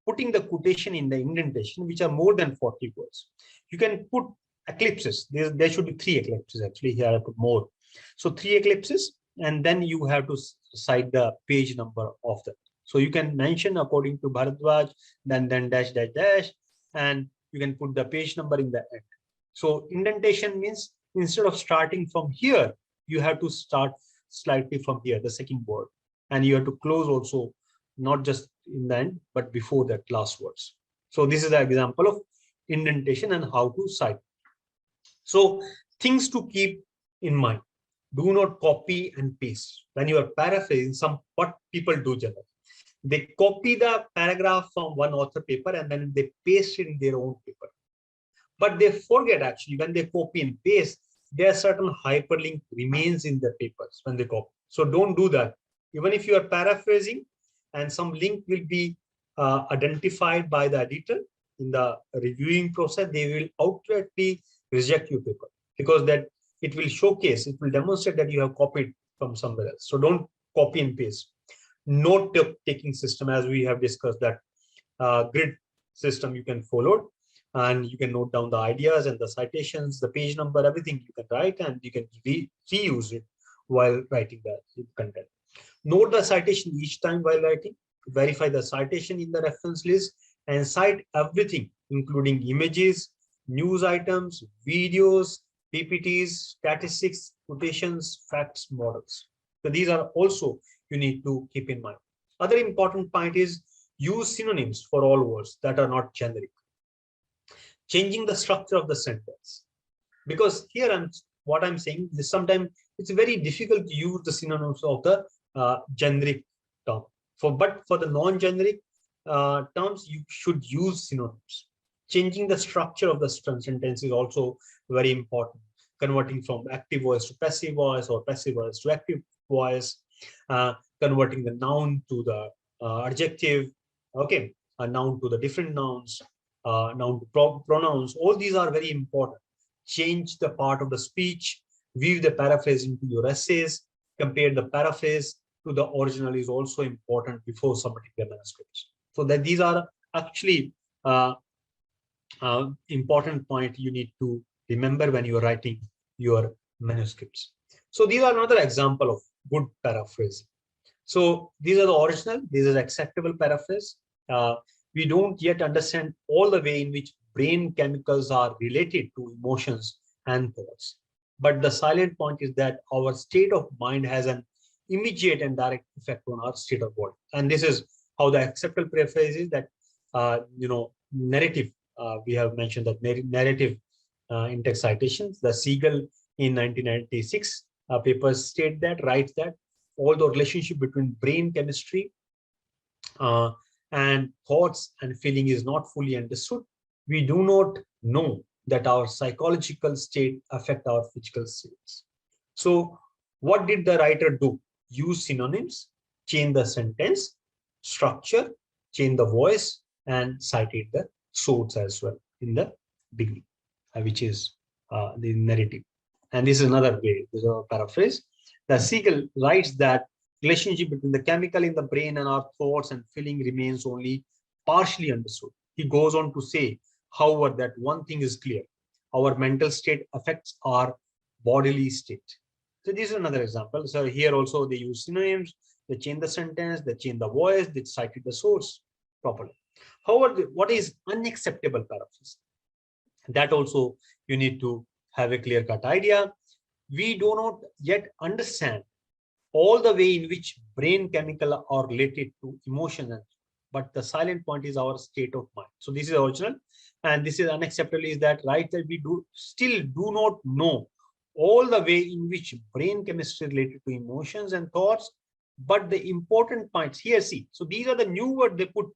putting the quotation in the indentation, which are more than 40 words, you can put ellipses. There should be 3 ellipses. Actually, here I put more. So 3 ellipses, and then you have to cite the page number of them. So you can mention according to Bhardwaj, then dash, dash, dash, and you can put the page number in the end. So indentation means instead of starting from here, you have to start slightly from here, the second word, and you have to close also, not just in the end, but before that last words. So this is an example of indentation and how to cite. So things to keep in mind. Do not copy and paste. When you are paraphrasing, what people do generally, they copy the paragraph from one author paper and then they paste it in their own paper. But they forget actually when they copy and paste, there are certain hyperlink remains in the papers when they copy. So don't do that. Even if you are paraphrasing and some link will be identified by the editor in the reviewing process, they will outrightly reject your paper because that it will showcase, it will demonstrate that you have copied from somewhere else. So don't copy and paste. Note taking system, as we have discussed, that grid system you can follow, and you can note down the ideas and the citations, the page number, everything you can write, and you can reuse it while writing the content. Note the citation each time while writing, verify the citation in the reference list, and cite everything, including images, news items, videos, PPTs, statistics, quotations, facts, models. So these are also you need to keep in mind. Other important point is use synonyms for all words that are not generic. Changing the structure of the sentence. Because here what I'm saying is sometimes it's very difficult to use the synonyms of the generic term. But for the non-generic terms, you should use synonyms. Changing the structure of the sentence is also very important. Converting from active voice to passive voice or passive voice to active voice. Converting the noun to the adjective. Okay, a noun to the different nouns. Noun to pronouns. All these are very important. Change the part of the speech. Weave the paraphrase into your essays. Compare the paraphrase to the original is also important before submitting the manuscripts. So that these are actually important point you need to remember when you are writing your manuscripts. So these are another example of good paraphrase. So these are the original, these are acceptable paraphrase. We don't yet understand all the way in which brain chemicals are related to emotions and thoughts. But the silent point is that our state of mind has an immediate and direct effect on our state of body. And this is how the acceptable paraphrase is that, narrative, we have mentioned that narrative in text citations. The Siegel in 1996 papers state that, writes that, although relationship between brain chemistry and thoughts and feeling is not fully understood, we do not know that our psychological state affect our physical states. So what did the writer do? Use synonyms, change the sentence structure, change the voice, and cited the source as well in the beginning, which is the narrative. And this is another way, this is a paraphrase. The Siegel writes that relationship between the chemical in the brain and our thoughts and feeling remains only partially understood. He goes on to say, however, that one thing is clear: our mental state affects our bodily state. So this is another example. So here also they use synonyms, they change the sentence, they change the voice, they cited the source properly. However, what is unacceptable paraphrase? That also you need to have a clear-cut idea. We do not yet understand all the way in which brain chemical are related to emotion and but the silent point is our state of mind. So this is original, and this is unacceptable is that right that we still do not know all the way in which brain chemistry related to emotions and thoughts. But the important points here, see, so these are the new words they put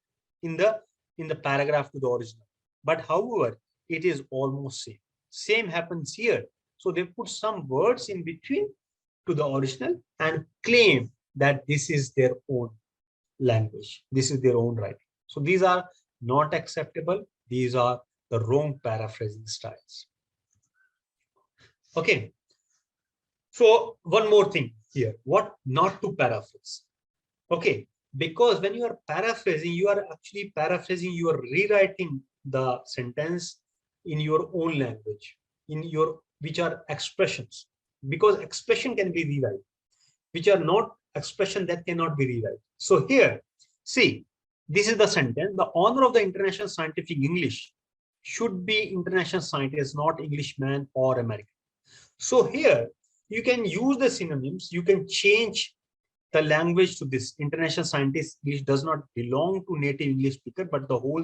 in the paragraph to the original. But however, it is almost same. Same happens here. So they put some words in between to the original and claim that this is their own language. This is their own writing. So these are not acceptable. These are the wrong paraphrasing styles. Okay. So one more thing here, what not to paraphrase. Okay. Because when you are paraphrasing, you are actually paraphrasing, you are rewriting the sentence in your own language, which are expressions. Because expression can be rewritten, which are not expression that cannot be rewritten. So here, see, this is the sentence. The honor of the International Scientific English should be international scientist, not Englishman or American. So here, you can use the synonyms. You can change the language to this. International scientist English does not belong to native English speaker, but the whole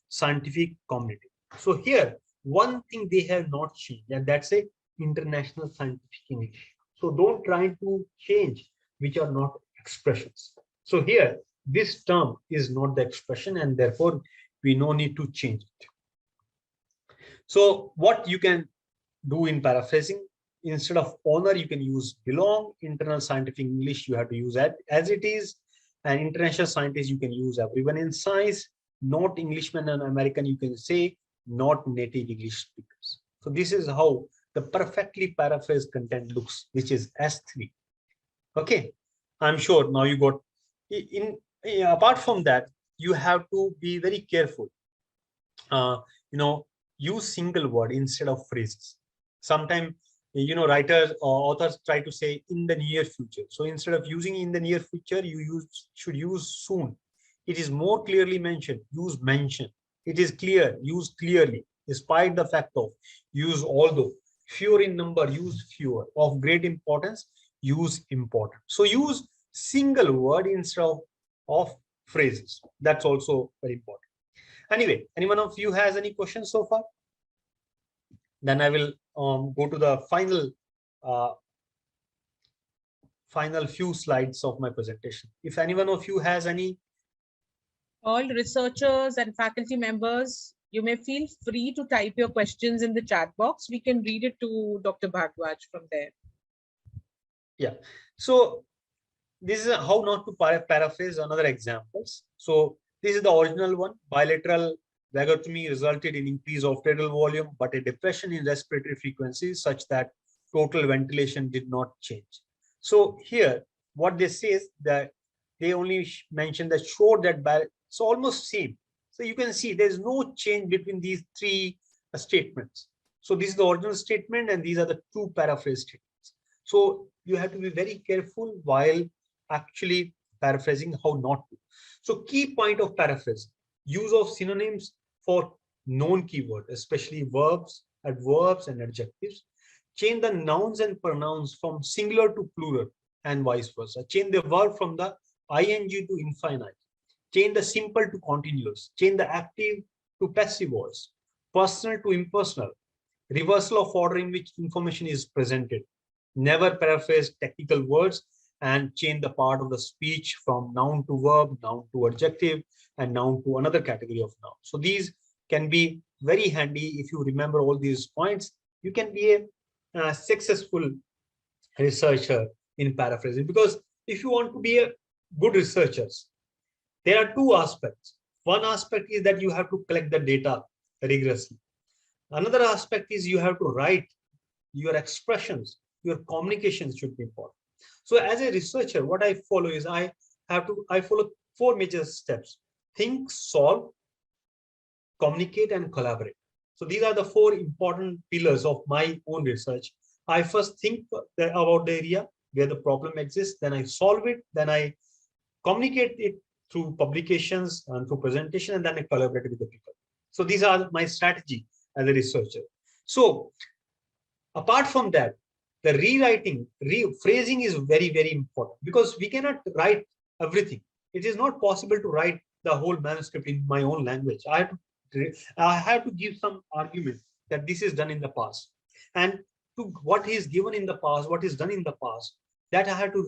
scientific community. So here, one thing they have not changed, and that's a international scientific English. So don't try to change which are not expressions. So here, this term is not the expression, and therefore we no need to change it. So what you can do in paraphrasing, instead of honor, you can use belong. Internal scientific English, you have to use that as it is. And international scientists, you can use everyone in science. Not Englishman and American, you can say not native English speakers. So this is how the perfectly paraphrased content looks, which is S3. Okay, I'm sure now you got apart from that, you have to be very careful. Use single word instead of phrases. Sometimes, writers or authors try to say in the near future. So instead of using in the near future, you should use soon. It is more clearly mentioned, use mention. It is clear, use clearly, despite the fact of, use although. Fewer in number, use fewer. Of great importance, use important. So use single word instead of phrases. That's also very important. Anyway, anyone of you has any questions so far? Then I will go to the final few slides of my presentation. If anyone of you has any. All researchers and faculty members, you may feel free to type your questions in the chat box. We can read it to Dr. Bhardwaj from there. Yeah. So this is how not to paraphrase another examples. So this is the original one. Bilateral vagotomy resulted in increase of tidal volume, but a depression in respiratory frequencies such that total ventilation did not change. So here, what they say is that they only mention that showed that it's almost same. So you can see there's no change between these three statements. So this is the original statement, and these are the two paraphrase statements. So you have to be very careful while actually paraphrasing how not to. So key point of paraphrasing, use of synonyms for known keyword, especially verbs, adverbs, and adjectives. Change the nouns and pronouns from singular to plural and vice versa. Change the verb from the ing to infinite. Change the simple to continuous. Change the active to passive voice. Personal to impersonal. Reversal of order in which information is presented. Never paraphrase technical words, and change the part of the speech from noun to verb, noun to adjective, and noun to another category of noun. So these can be very handy. If you remember all these points, you can be a successful researcher in paraphrasing. Because if you want to be a good researcher, there are two aspects. One aspect is that you have to collect the data rigorously. Another aspect is you have to write your expressions, your communications should be important. So as a researcher, what I follow is I follow four major steps: think, solve, communicate, and collaborate. So these are the four important pillars of my own research. I first think about the area where the problem exists, then I solve it, then I communicate it through publications and through presentation, and then I collaborate with the people. So these are my strategy as a researcher. So apart from that, the rewriting, rephrasing is very, very important, because we cannot write everything. It is not possible to write the whole manuscript in my own language. I have to give some argument that this is done in the past, and to what is given in the past, what is done in the past, that I have to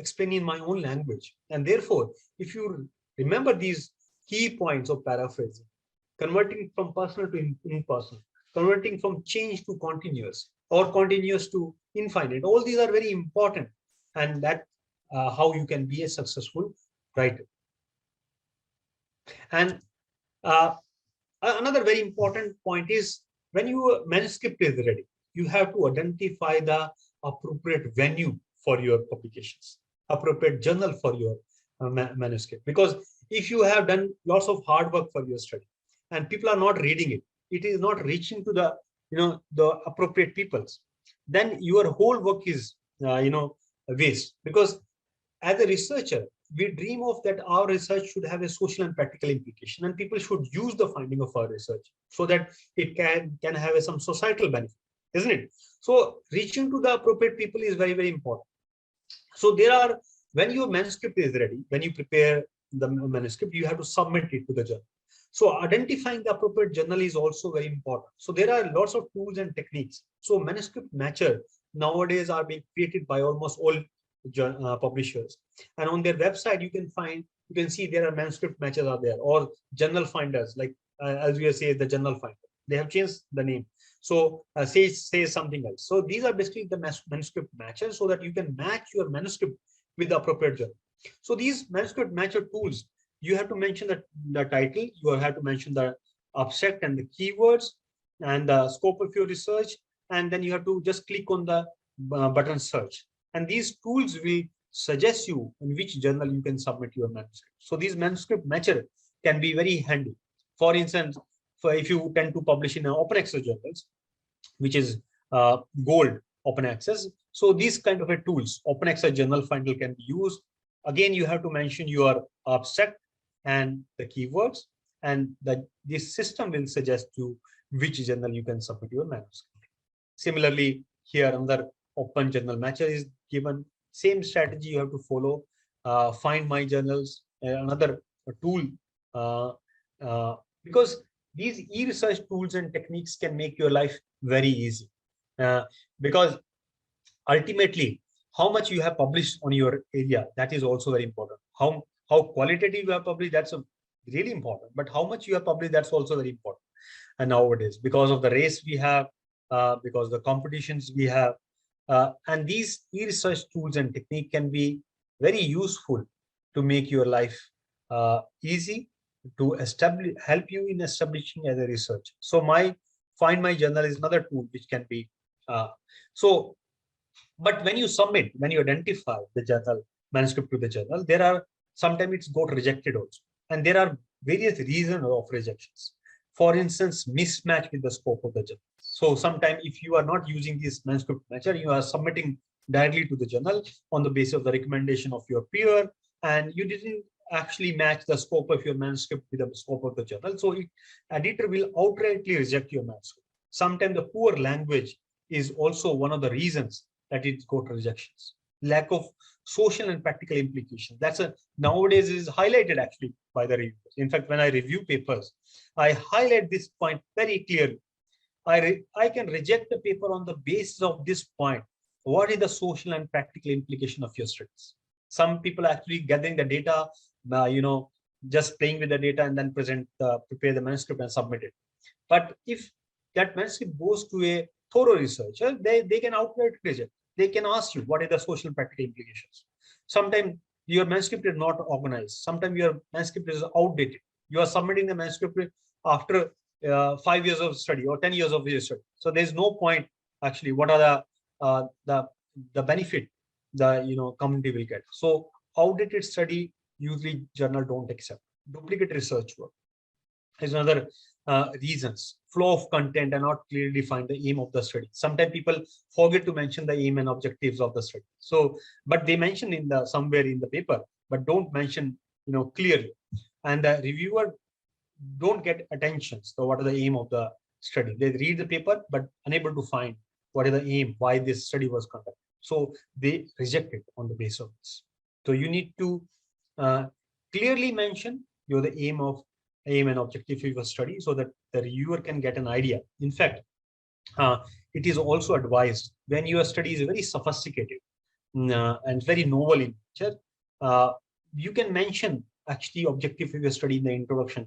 explain in my own language. And therefore, if you remember these key points of paraphrasing, converting from personal to impersonal, converting from change to continuous, or continuous to infinite, all these are very important, and that how you can be a successful writer. And uh, another very important point is, when your manuscript is ready, you have to identify the appropriate venue for your publications, appropriate journal for your manuscript. Because if you have done lots of hard work for your study and people are not reading it, it is not reaching to the appropriate peoples, then your whole work is waste. Because as a researcher, we dream of that our research should have a social and practical implication, and people should use the finding of our research so that it can have some societal benefit, isn't it? So reaching to the appropriate people is very, very important. So when your manuscript is ready, when you prepare the manuscript, you have to submit it to the journal. So identifying the appropriate journal is also very important. So there are lots of tools and techniques. So manuscript matcher nowadays are being created by almost all publishers, and on their website you can see there are manuscript matches are there, or journal finders, like as we say, the journal finder. They have changed the name. So say something else. So these are basically the manuscript matches, so that you can match your manuscript with the appropriate journal. So these manuscript matcher tools, you have to mention the title, you have to mention the abstract and the keywords and the scope of your research, and then you have to just click on the button search. And these tools will suggest you in which journal you can submit your manuscript. So these manuscript matcher can be very handy. For instance, if you tend to publish in open access journals, which is gold open access, so these kind of tools, open access journal finder, can be used. Again, you have to mention your abstract and the keywords, and this system will suggest you which journal you can submit your manuscript. Similarly, here another open journal matcher is given. Same strategy you have to follow. Find my journals, another tool, because these e-research tools and techniques can make your life very easy. Because ultimately, how much you have published on your area, that is also very important. How qualitative you have published, that's really important. But how much you have published, that's also very important. And nowadays, because of the race we have, because the competitions we have, and these e-research tools and technique can be very useful to make your life easy, to help you in establishing as a research. So Find My Journal is another tool which can be so. But when you submit, when you identify the journal manuscript to the journal, there are sometimes it's got rejected also, and there are various reasons of rejections. For instance, mismatch with the scope of the journal. So sometimes if you are not using this manuscript matcher, you are submitting directly to the journal on the basis of the recommendation of your peer, and you didn't actually match the scope of your manuscript with the scope of the journal. So editor will outrightly reject your manuscript. Sometimes the poor language is also one of the reasons that it got rejections. Lack of social and practical implications. That's nowadays is highlighted actually by the reviewers. In fact, when I review papers, I highlight this point very clearly. I can reject the paper on the basis of this point. What is the social and practical implication of your studies? Some people actually gathering the data, just playing with the data and then prepare the manuscript and submit it. But if that manuscript goes to a thorough researcher, they can outright reject. They can ask you what are the social and practical implications. Sometimes your manuscript is not organized. Sometimes your manuscript is outdated. You are submitting the manuscript after 5 years of study or 10 years of study. So there's no point actually. What are the benefit the community will get? So outdated study usually journal don't accept. Duplicate research work is another reasons. Flow of content and not clearly define the aim of the study. Sometimes people forget to mention the aim and objectives of the study. So, but they mention in the somewhere in the paper, but don't mention clearly. And the reviewer don't get attention. So, what are the aim of the study? They read the paper, but unable to find what is the aim, why this study was conducted. So they reject it on the basis of this. So you need to clearly mention the aim and objective of your study, so that the reviewer can get an idea. In fact, it is also advised when your study is very sophisticated and very novel in nature, you can mention actually objective of your study in the introduction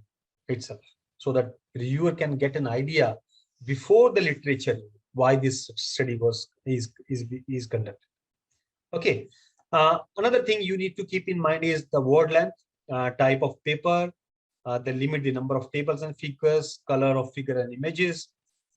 itself, so that reviewer can get an idea before the literature why this study is conducted. Okay. Another thing you need to keep in mind is the word length, type of paper, the limit the number of tables and figures, color of figure and images,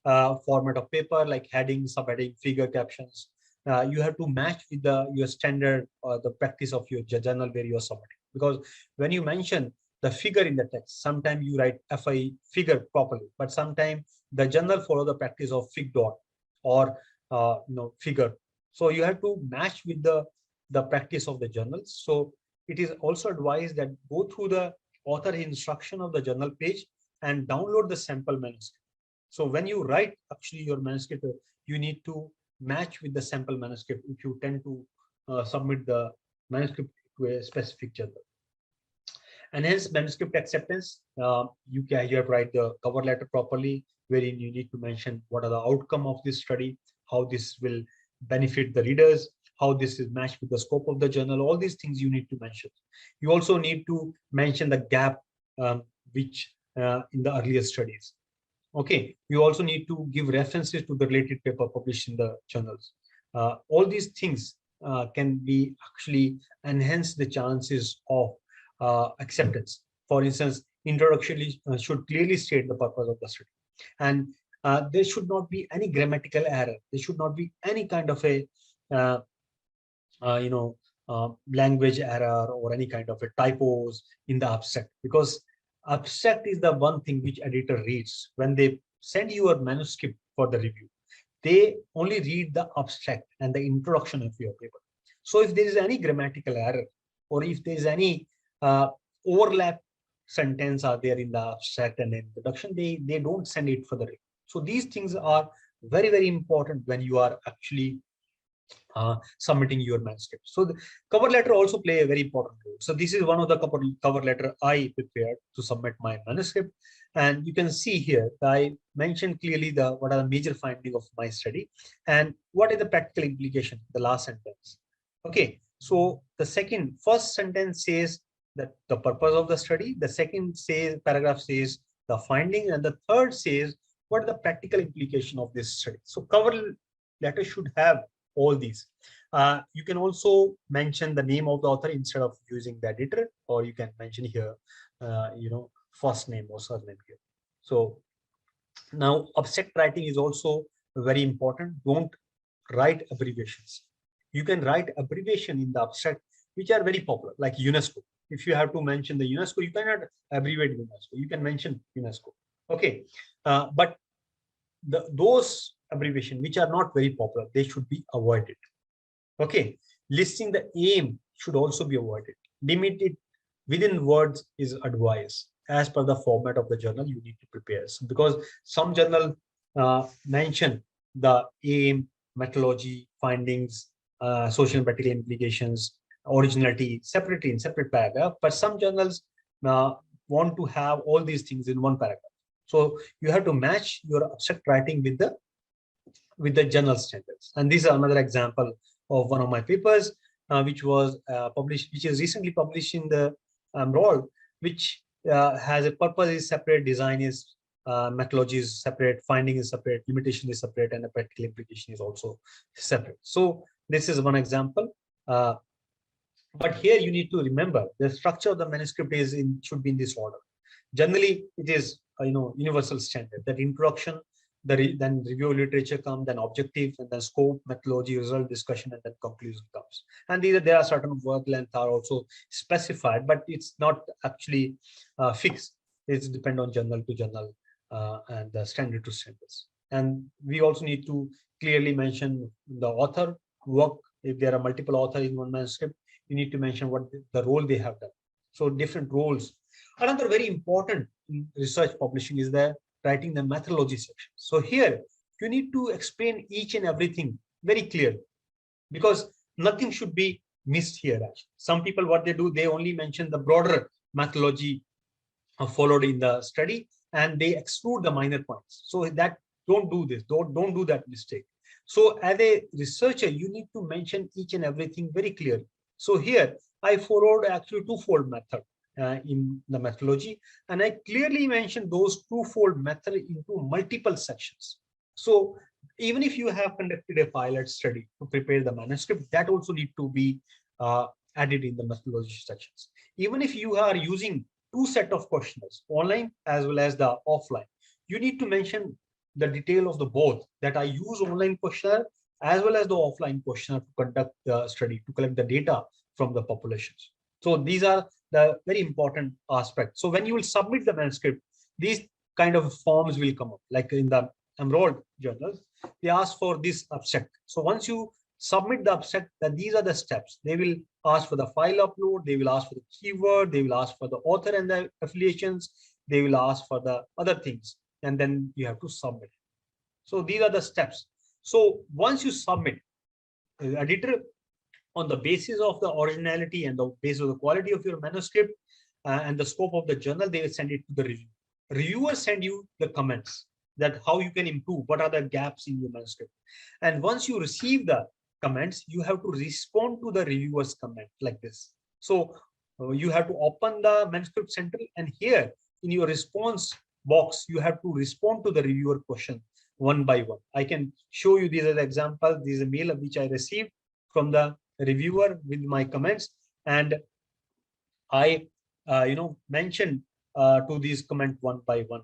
format of paper like heading, subheading, figure, captions. You have to match with your standard or the practice of your journal where you are submitting. Because when you mention the figure in the text, sometimes you write FI figure properly, but sometimes the journal follow the practice of fig dot or figure. So you have to match with the practice of the journals. So it is also advised that go through the author instruction of the journal page and download the sample manuscript. So when you write actually your manuscript, you need to match with the sample manuscript if you tend to submit the manuscript to a specific journal. And hence manuscript acceptance, you have to write the cover letter properly, wherein you need to mention what are the outcome of this study, how this will benefit the readers, how this is matched with the scope of the journal. All these things you need to mention. You also need to mention the gap which in the earlier studies. Okay, you also need to give references to the related paper published in the journals. All these things can be actually enhance the chances of acceptance. For instance, introduction should clearly state the purpose of the study, and there should not be any grammatical error. There should not be any kind of a language error or any kind of a typos in the abstract, because abstract is the one thing which editor reads when they send you a manuscript for the review. They only read the abstract and the introduction of your paper. So if there is any grammatical error, or if there is any overlap sentence are there in the abstract and the introduction, they don't send it for the review. So these things are very, very important when you are actually submitting your manuscript. So the cover letter also play a very important role. So this is one of the cover letter I prepared to submit my manuscript. And you can see here, I mentioned clearly what are the major findings of my study and what is the practical implication, the last sentence. Okay, so the first sentence says that the purpose of the study, the second paragraph says the finding, and the third says what is the practical implication of this study. So cover letter should have all these. You can also mention the name of the author instead of using the editor, or you can mention here, first name or surname here. So now abstract writing is also very important. Don't write abbreviations. You can write abbreviation in the abstract, which are very popular, like UNESCO. If you have to mention the UNESCO, you cannot abbreviate UNESCO. You can mention UNESCO. Okay, but those abbreviation which are not very popular, they should be avoided. Okay, listing the aim should also be avoided. Limited within words is advised as per the format of the journal you need to prepare. So because some journal mention the aim, methodology, findings, social and practical implications, originality separately in separate paragraph, but some journals want to have all these things in one paragraph. So you have to match your abstract writing with the journal standards. And this is another example of one of my papers, which was published, which is recently published in the ROL, which has a purpose is separate, design is methodology is separate, finding is separate, limitation is separate, and the practical implication is also separate. So this is one example. But here you need to remember the structure of the manuscript should be in this order. Generally, it is universal standard, that introduction, then review literature comes, then objective, and then scope, methodology, result, discussion, and then conclusion comes. And there are certain word length are also specified, but it's not actually fixed. It's depend on journal to journal and the standard to standards. And we also need to clearly mention the author work. If there are multiple authors in one manuscript, you need to mention what the role they have done. So different roles. Another very important in research publishing is the writing the methodology section. So here you need to explain each and everything very clearly, because nothing should be missed here. Actually, some people what they do, they only mention the broader methodology followed in the study, and they exclude the minor points. So that don't do this, don't do that mistake. So as a researcher, you need to mention each and everything very clearly. So here I followed actually twofold method in the methodology, and I clearly mentioned those twofold method into multiple sections. So even if you have conducted a pilot study to prepare the manuscript, that also need to be added in the methodology sections. Even if you are using two set of questionnaires, online as well as the offline, you need to mention the detail of the both, that I use online questionnaire as well as the offline questionnaire to conduct the study, to collect the data from the populations. So these are the very important aspects. So when you will submit the manuscript, these kind of forms will come up, like in the enrolled journals, they ask for this abstract. So once you submit the abstract, that these are the steps. They will ask for the file upload, they will ask for the keyword, they will ask for the author and the affiliations, they will ask for the other things, and then you have to submit. So these are the steps. So once you submit, editor, on the basis of the originality and the basis of the quality of your manuscript and the scope of the journal, they will send it to the review. Reviewers send you the comments, that how you can improve, what are the gaps in your manuscript. And once you receive the comments, you have to respond to the reviewer's comment like this. So you have to open the manuscript center, and here in your response box, you have to respond to the reviewer question one by one. I can show you these as examples. This is a mail which I received from the reviewer with my comments, and I mentioned to these comment one by one.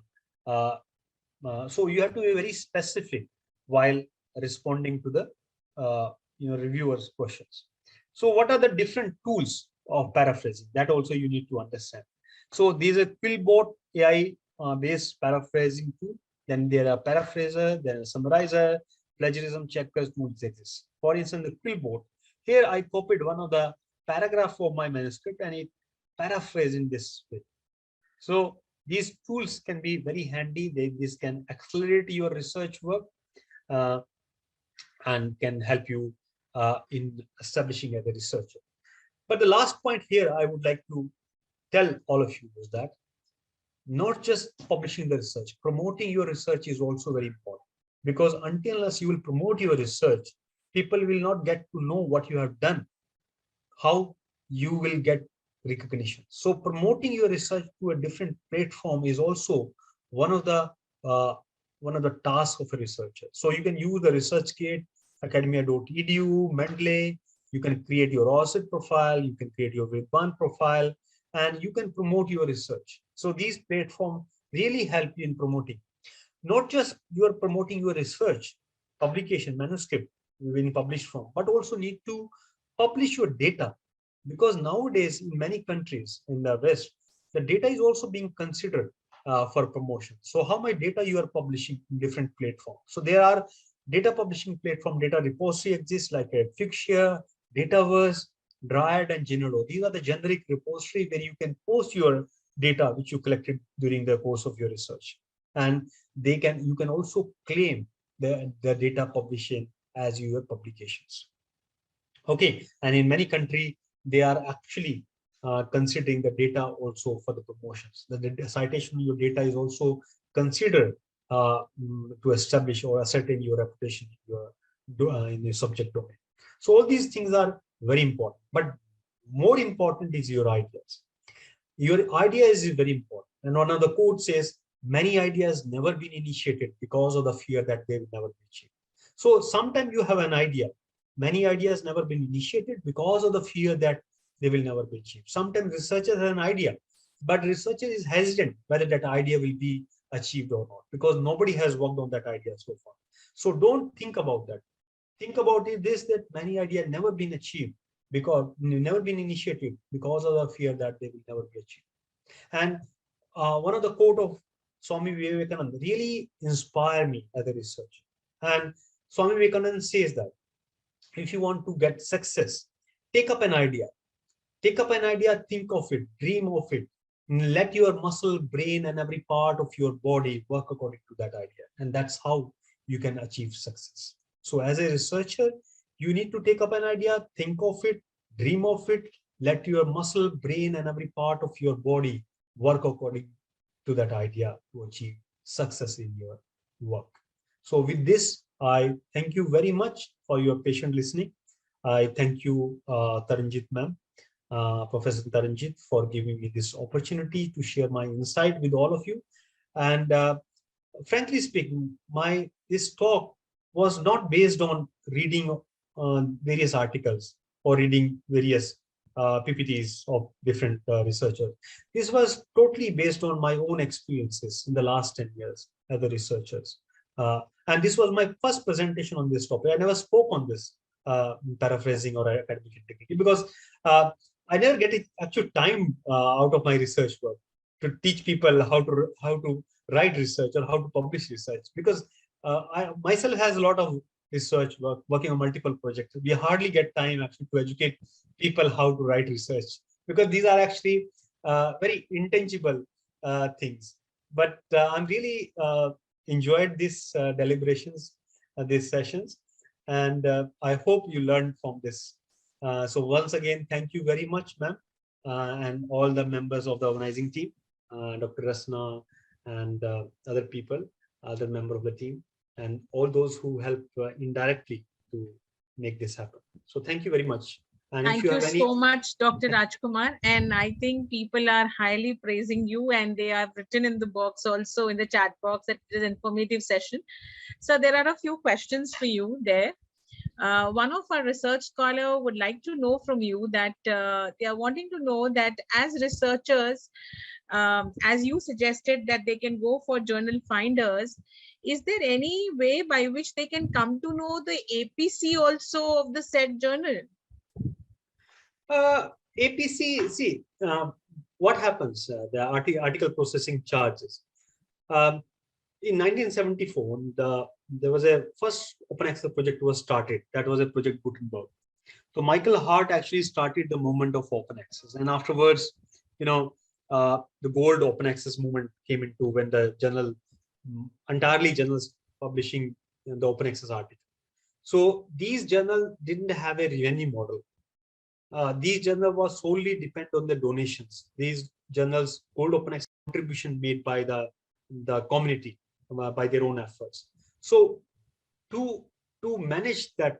So you have to be very specific while responding to the reviewers questions. So what are the different tools of paraphrasing? That also you need to understand. So these are Quillbot AI based paraphrasing tool. Then there are paraphraser, there are summarizer, plagiarism checkers tools exist. For instance, the Quillbot. Here I copied one of the paragraph of my manuscript and it paraphrased in this way. So these tools can be very handy. This can accelerate your research work and can help you in establishing as a researcher. But the last point here I would like to tell all of you is that not just publishing the research, promoting your research is also very important. Because until unless you will promote your research, people will not get to know what you have done, how you will get recognition. So promoting your research to a different platform is also one of the tasks of a researcher. So you can use the ResearchGate, academia.edu, Mendeley. You can create your ORCID profile, you can create your Vidban profile, and you can promote your research. So these platforms really help you in promoting. Not just you are promoting your research, publication, manuscript, when published from, but also need to publish your data. Because nowadays in many countries in the West, the data is also being considered for promotion. So how much data you are publishing in different platforms. So there are data publishing platform, data repository exists like a Figshare, Dataverse, Dryad, and Genodo. These are the generic repository where you can post your data which you collected during the course of your research. And you can also claim the data publishing as your publications. Okay, and in many countries, they are actually considering the data also for the promotions. The citation of your data is also considered to establish or ascertain your reputation in the subject domain. So all these things are very important, but more important is your ideas. Your idea is very important. And one of the quote says, many ideas never been initiated because of the fear that they will never be achieved. So sometimes you have an idea. Many ideas never been initiated because of the fear that they will never be achieved. Sometimes researchers have an idea, but researcher is hesitant whether that idea will be achieved or not, because nobody has worked on that idea so far. So don't think about that. Think about it this, that many ideas never been achieved because never been initiated because of the fear that they will never be achieved. And one of the quote of Swami Vivekananda really inspired me as a researcher. And Swami Vivekananda says that if you want to get success, take up an idea. Take up an idea, think of it, dream of it. Let your muscle, brain, and every part of your body work according to that idea. And that's how you can achieve success. So as a researcher, you need to take up an idea, think of it, dream of it, let your muscle, brain, and every part of your body work according to that idea to achieve success in your work. So with this, I thank you very much for your patient listening. I thank you, Taranjit ma'am, Professor Taranjit, for giving me this opportunity to share my insight with all of you. And frankly speaking, this talk was not based on reading various articles or reading various PPTs of different researchers. This was totally based on my own experiences in the last 10 years as a researchers. And this was my first presentation on this topic. I never spoke on this paraphrasing or academic integrity because I never get actual time out of my research work to teach people how to write research or how to publish research, because I myself has a lot of research work, working on multiple projects. We hardly get time actually to educate people how to write research, because these are actually very intangible things. But I'm really enjoyed these deliberations, these sessions, and I hope you learned from this. So once again, thank you very much, ma'am, and all the members of the organizing team, Dr. Rasna and other people, other member of the team, and all those who help indirectly to make this happen. So thank you very much. And Thank if you you have any... so much, Dr. Raj Kumar. And I think people are highly praising you, and they have written in the box also, in the chat box, that it is an informative session. So there are a few questions for you there. One of our research scholar would like to know from you that they are wanting to know that as researchers, as you suggested that they can go for journal finders, is there any way by which they can come to know the APC also of the said journal? APC, see, what happens, the article processing charges. In 1974, there was a first open access project was started. That was a project Gutenberg. So Michael Hart actually started the movement of open access, and afterwards, the gold open access movement came into when the journal, entirely journals publishing the open access article. So these journals didn't have a revenue model. These journals was solely depend on the donations. These journals, gold open access contribution made by the community by their own efforts. So to manage that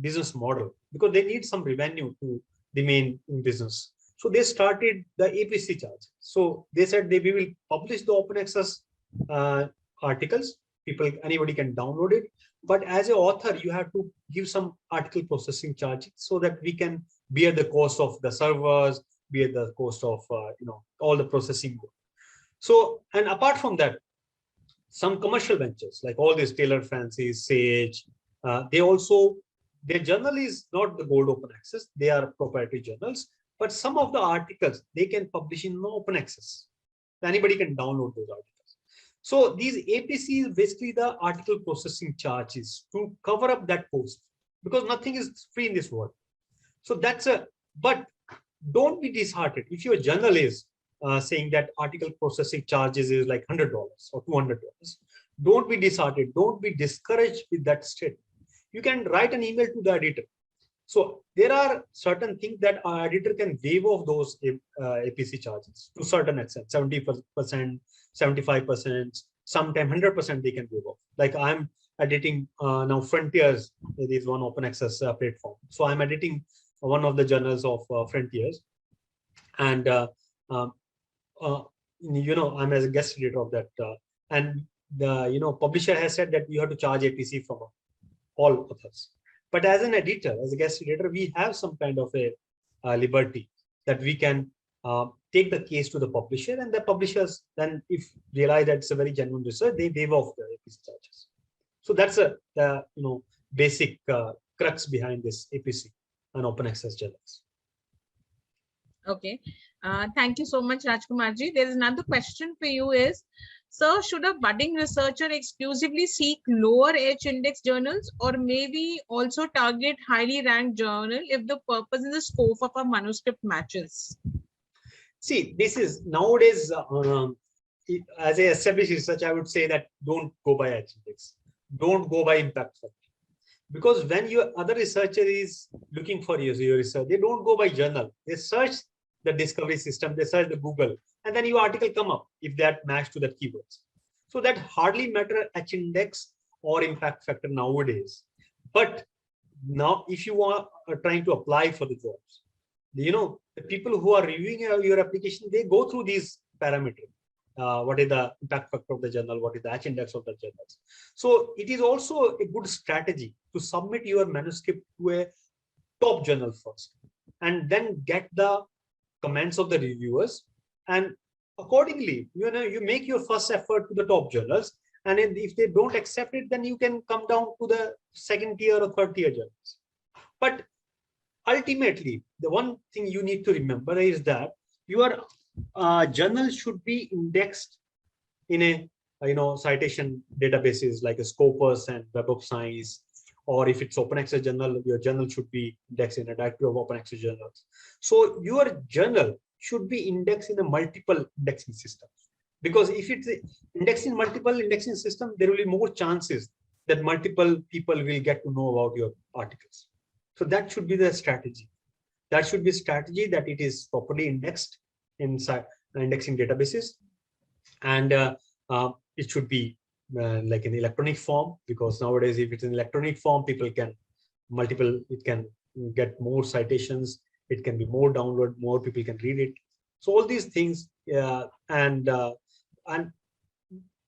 business model, because they need some revenue to remain in business, so they started the APC charge. So they said we will publish the open access articles. Anybody can download it, but as an author, you have to give some article processing charges so that we can bear the cost of the servers, bear the cost of all the processing work. So, and apart from that, some commercial ventures like all these Taylor Francis, Sage, their journal is not the gold open access, they are proprietary journals, but some of the articles they can publish in open access. Anybody can download those articles. So these APC is basically the article processing charges to cover up that cost, because nothing is free in this world. So but don't be disheartened if your journal is saying that article processing charges is like $100 or $200. Don't be disheartened. Don't be discouraged with that statement. You can write an email to the editor. So there are certain things that our editor can waive off those APC charges to certain extent, 70%, 75%, sometimes 100% they can waive off. Like I'm editing now Frontiers, there is one open access platform. So I'm editing one of the journals of Frontiers, and I'm as a guest editor of that, and the publisher has said that you have to charge APC from all authors. But as an editor, as a guest editor, we have some kind of a liberty that we can take the case to the publisher, and the publishers then, if realize that it's a very genuine research, they waive off the APC charges. So that's the basic crux behind this APC and open access journals. Okay. Thank you so much, Rajkumarji. There is another question for you is, sir, should a budding researcher exclusively seek lower H index journals, or maybe also target highly ranked journal if the purpose and the scope of a manuscript matches? See, this is nowadays, as a established research, I would say that don't go by H index. Don't go by impact factor. Because when your other researcher is looking for your research, they don't go by journal. They search the discovery system, they search the Google, and then your article come up if that match to that keywords. So that hardly matter H index or impact factor nowadays. But now if you are trying to apply for the jobs, the people who are reviewing your application, they go through these parameters. What is the impact factor of the journal? What is the H index of the journals? So it is also a good strategy to submit your manuscript to a top journal first, and then get the comments of the reviewers, and accordingly, you make your first effort to the top journals, and if they don't accept it, then you can come down to the second tier or third tier journals. But ultimately, the one thing you need to remember is that your journal should be indexed in a citation databases like a Scopus and Web of Science, or if it's open access journal, your journal should be indexed in a directory of open access journals. So your journal should be indexed in a multiple indexing system, because if it's indexed in multiple indexing system, there will be more chances that multiple people will get to know about your articles. So that should be the strategy. That should be strategy that it is properly indexed inside indexing databases, and it should be like an electronic form, because nowadays if it's an electronic form, people can it can get more citations, it can be more download, more people can read it. So all these things, and to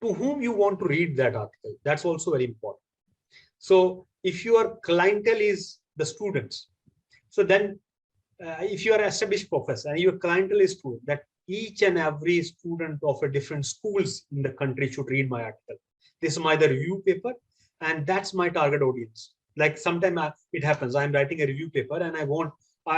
whom you want to read that article, that's also very important. So if your clientele is the students, so then if you are an established professor and your clientele is student, that each and every student of a different schools in the country should read my article. This is my review paper, and that's my target audience. Like sometimes it happens, I'm writing a review paper and I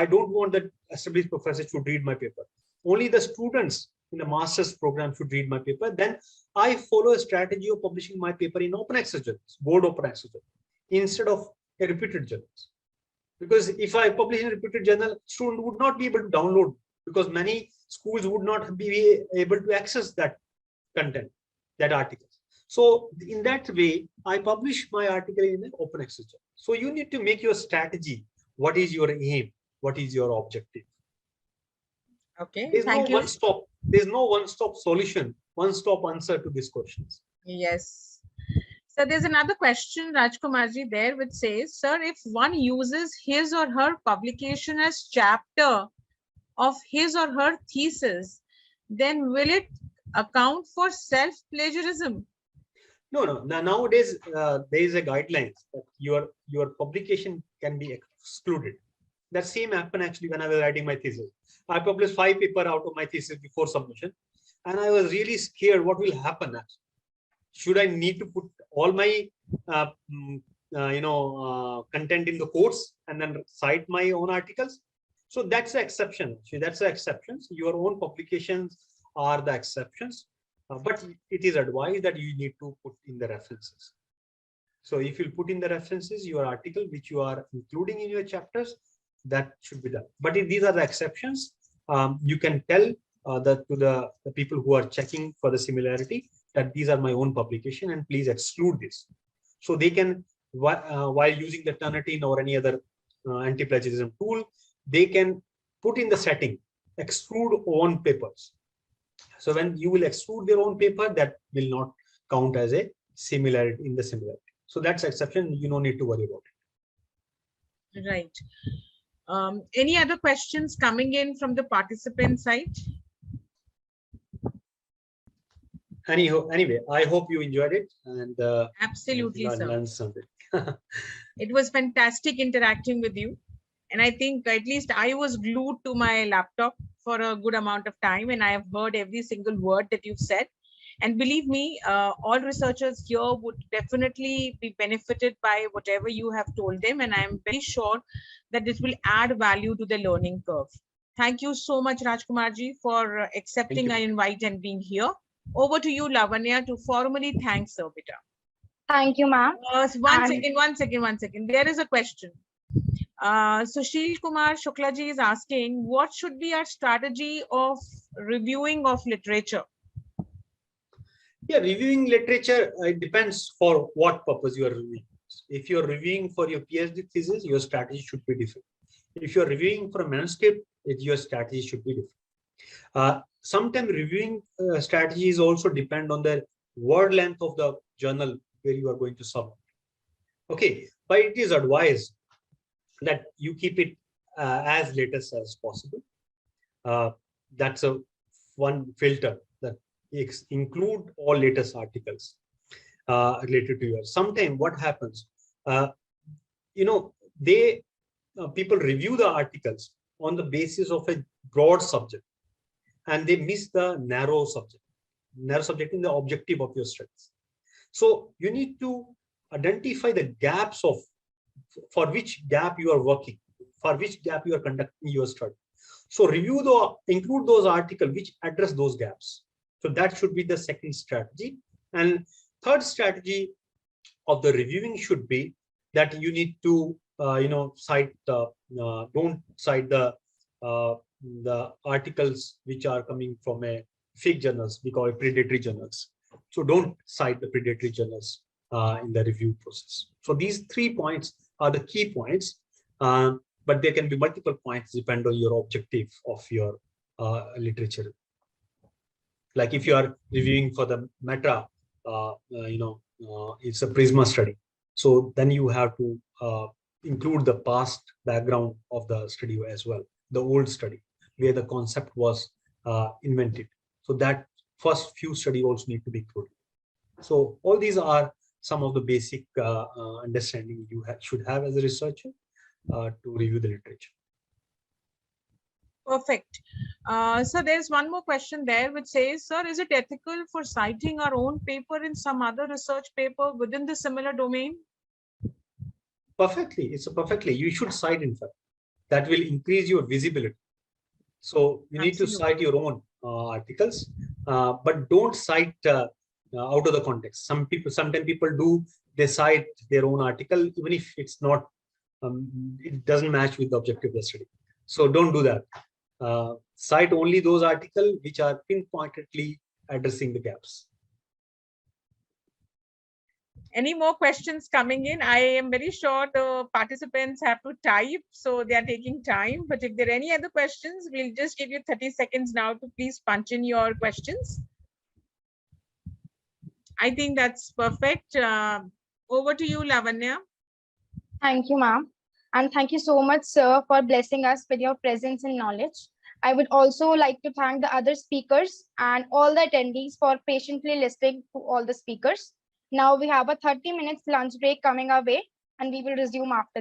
don't want that established professor to read my paper. Only the students in the master's program should read my paper. Then I follow a strategy of publishing my paper in open access journals, board open access journals, instead of a reputed journals. Because if I publish in a reputed journal, student would not be able to download, because many schools would not be able to access that content, that article. So in that way, I publish my article in an open access journal. So you need to make your strategy. What is your aim? What is your objective? Okay, There's thank no you. one-stop. There's no one-stop solution, one-stop answer to these questions. Yes. So there's another question, Rajkumarji, there, which says, sir, if one uses his or her publication as chapter of his or her thesis, then will it account for self-plagiarism? No. Nowadays, there is a guidelines that your publication can be excluded. That same happened actually when I was writing my thesis. I published 5 papers out of my thesis before submission, and I was really scared what will happen next. Should I need to put all my content in the course and then cite my own articles? So that's the exception. So that's the exceptions. Your own publications are the exceptions, but it is advised that you need to put in the references. So if you put in the references, your article which you are including in your chapters, that should be done. But if these are the exceptions, you can tell to the people who are checking for the similarity that these are my own publication and please exclude this. So they can, while using the Turnitin or any other anti-plagiarism tool, they can put in the setting, exclude own papers. So when you will exclude their own paper, that will not count as a similarity in the similarity. So that's exception. You don't need to worry about it. Right. Any other questions coming in from the participant side? Anyway, I hope you enjoyed it, and absolutely, sir. Learned something. It was fantastic interacting with you, and I think at least I was glued to my laptop for a good amount of time, and I have heard every single word that you've said. And believe me, all researchers here would definitely be benefited by whatever you have told them, and I'm very sure that this will add value to the learning curve. Thank you so much, Rajkumarji, for accepting our invite and being here. Over to you, Lavanya, to formally thank Servita. Thank you, ma'am. One second. There is a question. Sushil Kumar Shuklaji is asking, what should be our strategy of reviewing of literature? Yeah, reviewing literature, it depends for what purpose you are reviewing. If you're reviewing for your PhD thesis, your strategy should be different. If you're reviewing for a manuscript, your strategy should be different. Sometimes reviewing strategies also depend on the word length of the journal where you are going to submit. Okay, but it is advised that you keep it as latest as possible. That's a one filter, that include all latest articles related to yours. Sometimes what happens, uh, they people review the articles on the basis of a broad subject, and they miss the narrow subject in the objective of your studies. So you need to identify the gaps of for which gap you are working, for which gap you are conducting your study. So include those articles which address those gaps. So that should be the second strategy. And third strategy of the reviewing should be that you need to cite don't cite the articles which are coming from a fake journals, we call it predatory journals. So don't cite the predatory journals in the review process. So these 3 points are the key points, but there can be multiple points depend on your objective of your literature. Like if you are reviewing for the meta, it's a Prisma study. So then you have to include the past background of the study as well, the old study where the concept was invented. So that first few study also need to be included. So all these are some of the basic understanding you should have as a researcher to review the literature. Perfect. So there's one more question there which says, sir, is it ethical for citing our own paper in some other research paper within the similar domain? Perfectly. You should cite, in fact. That will increase your visibility. So you need to cite your own articles, but don't cite out of the context. Sometimes people do, they cite their own article, even if it's not, it doesn't match with the objective of the study. So don't do that. Cite only those articles which are pinpointedly addressing the gaps. Any more questions coming in? I am very sure the participants have to type, so they are taking time. But if there are any other questions, we'll just give you 30 seconds now to please punch in your questions. I think that's perfect. Over to you, Lavanya. Thank you, ma'am. And thank you so much, sir, for blessing us with your presence and knowledge. I would also like to thank the other speakers and all the attendees for patiently listening to all the speakers. Now we have a 30 minutes lunch break coming our way, and we will resume after.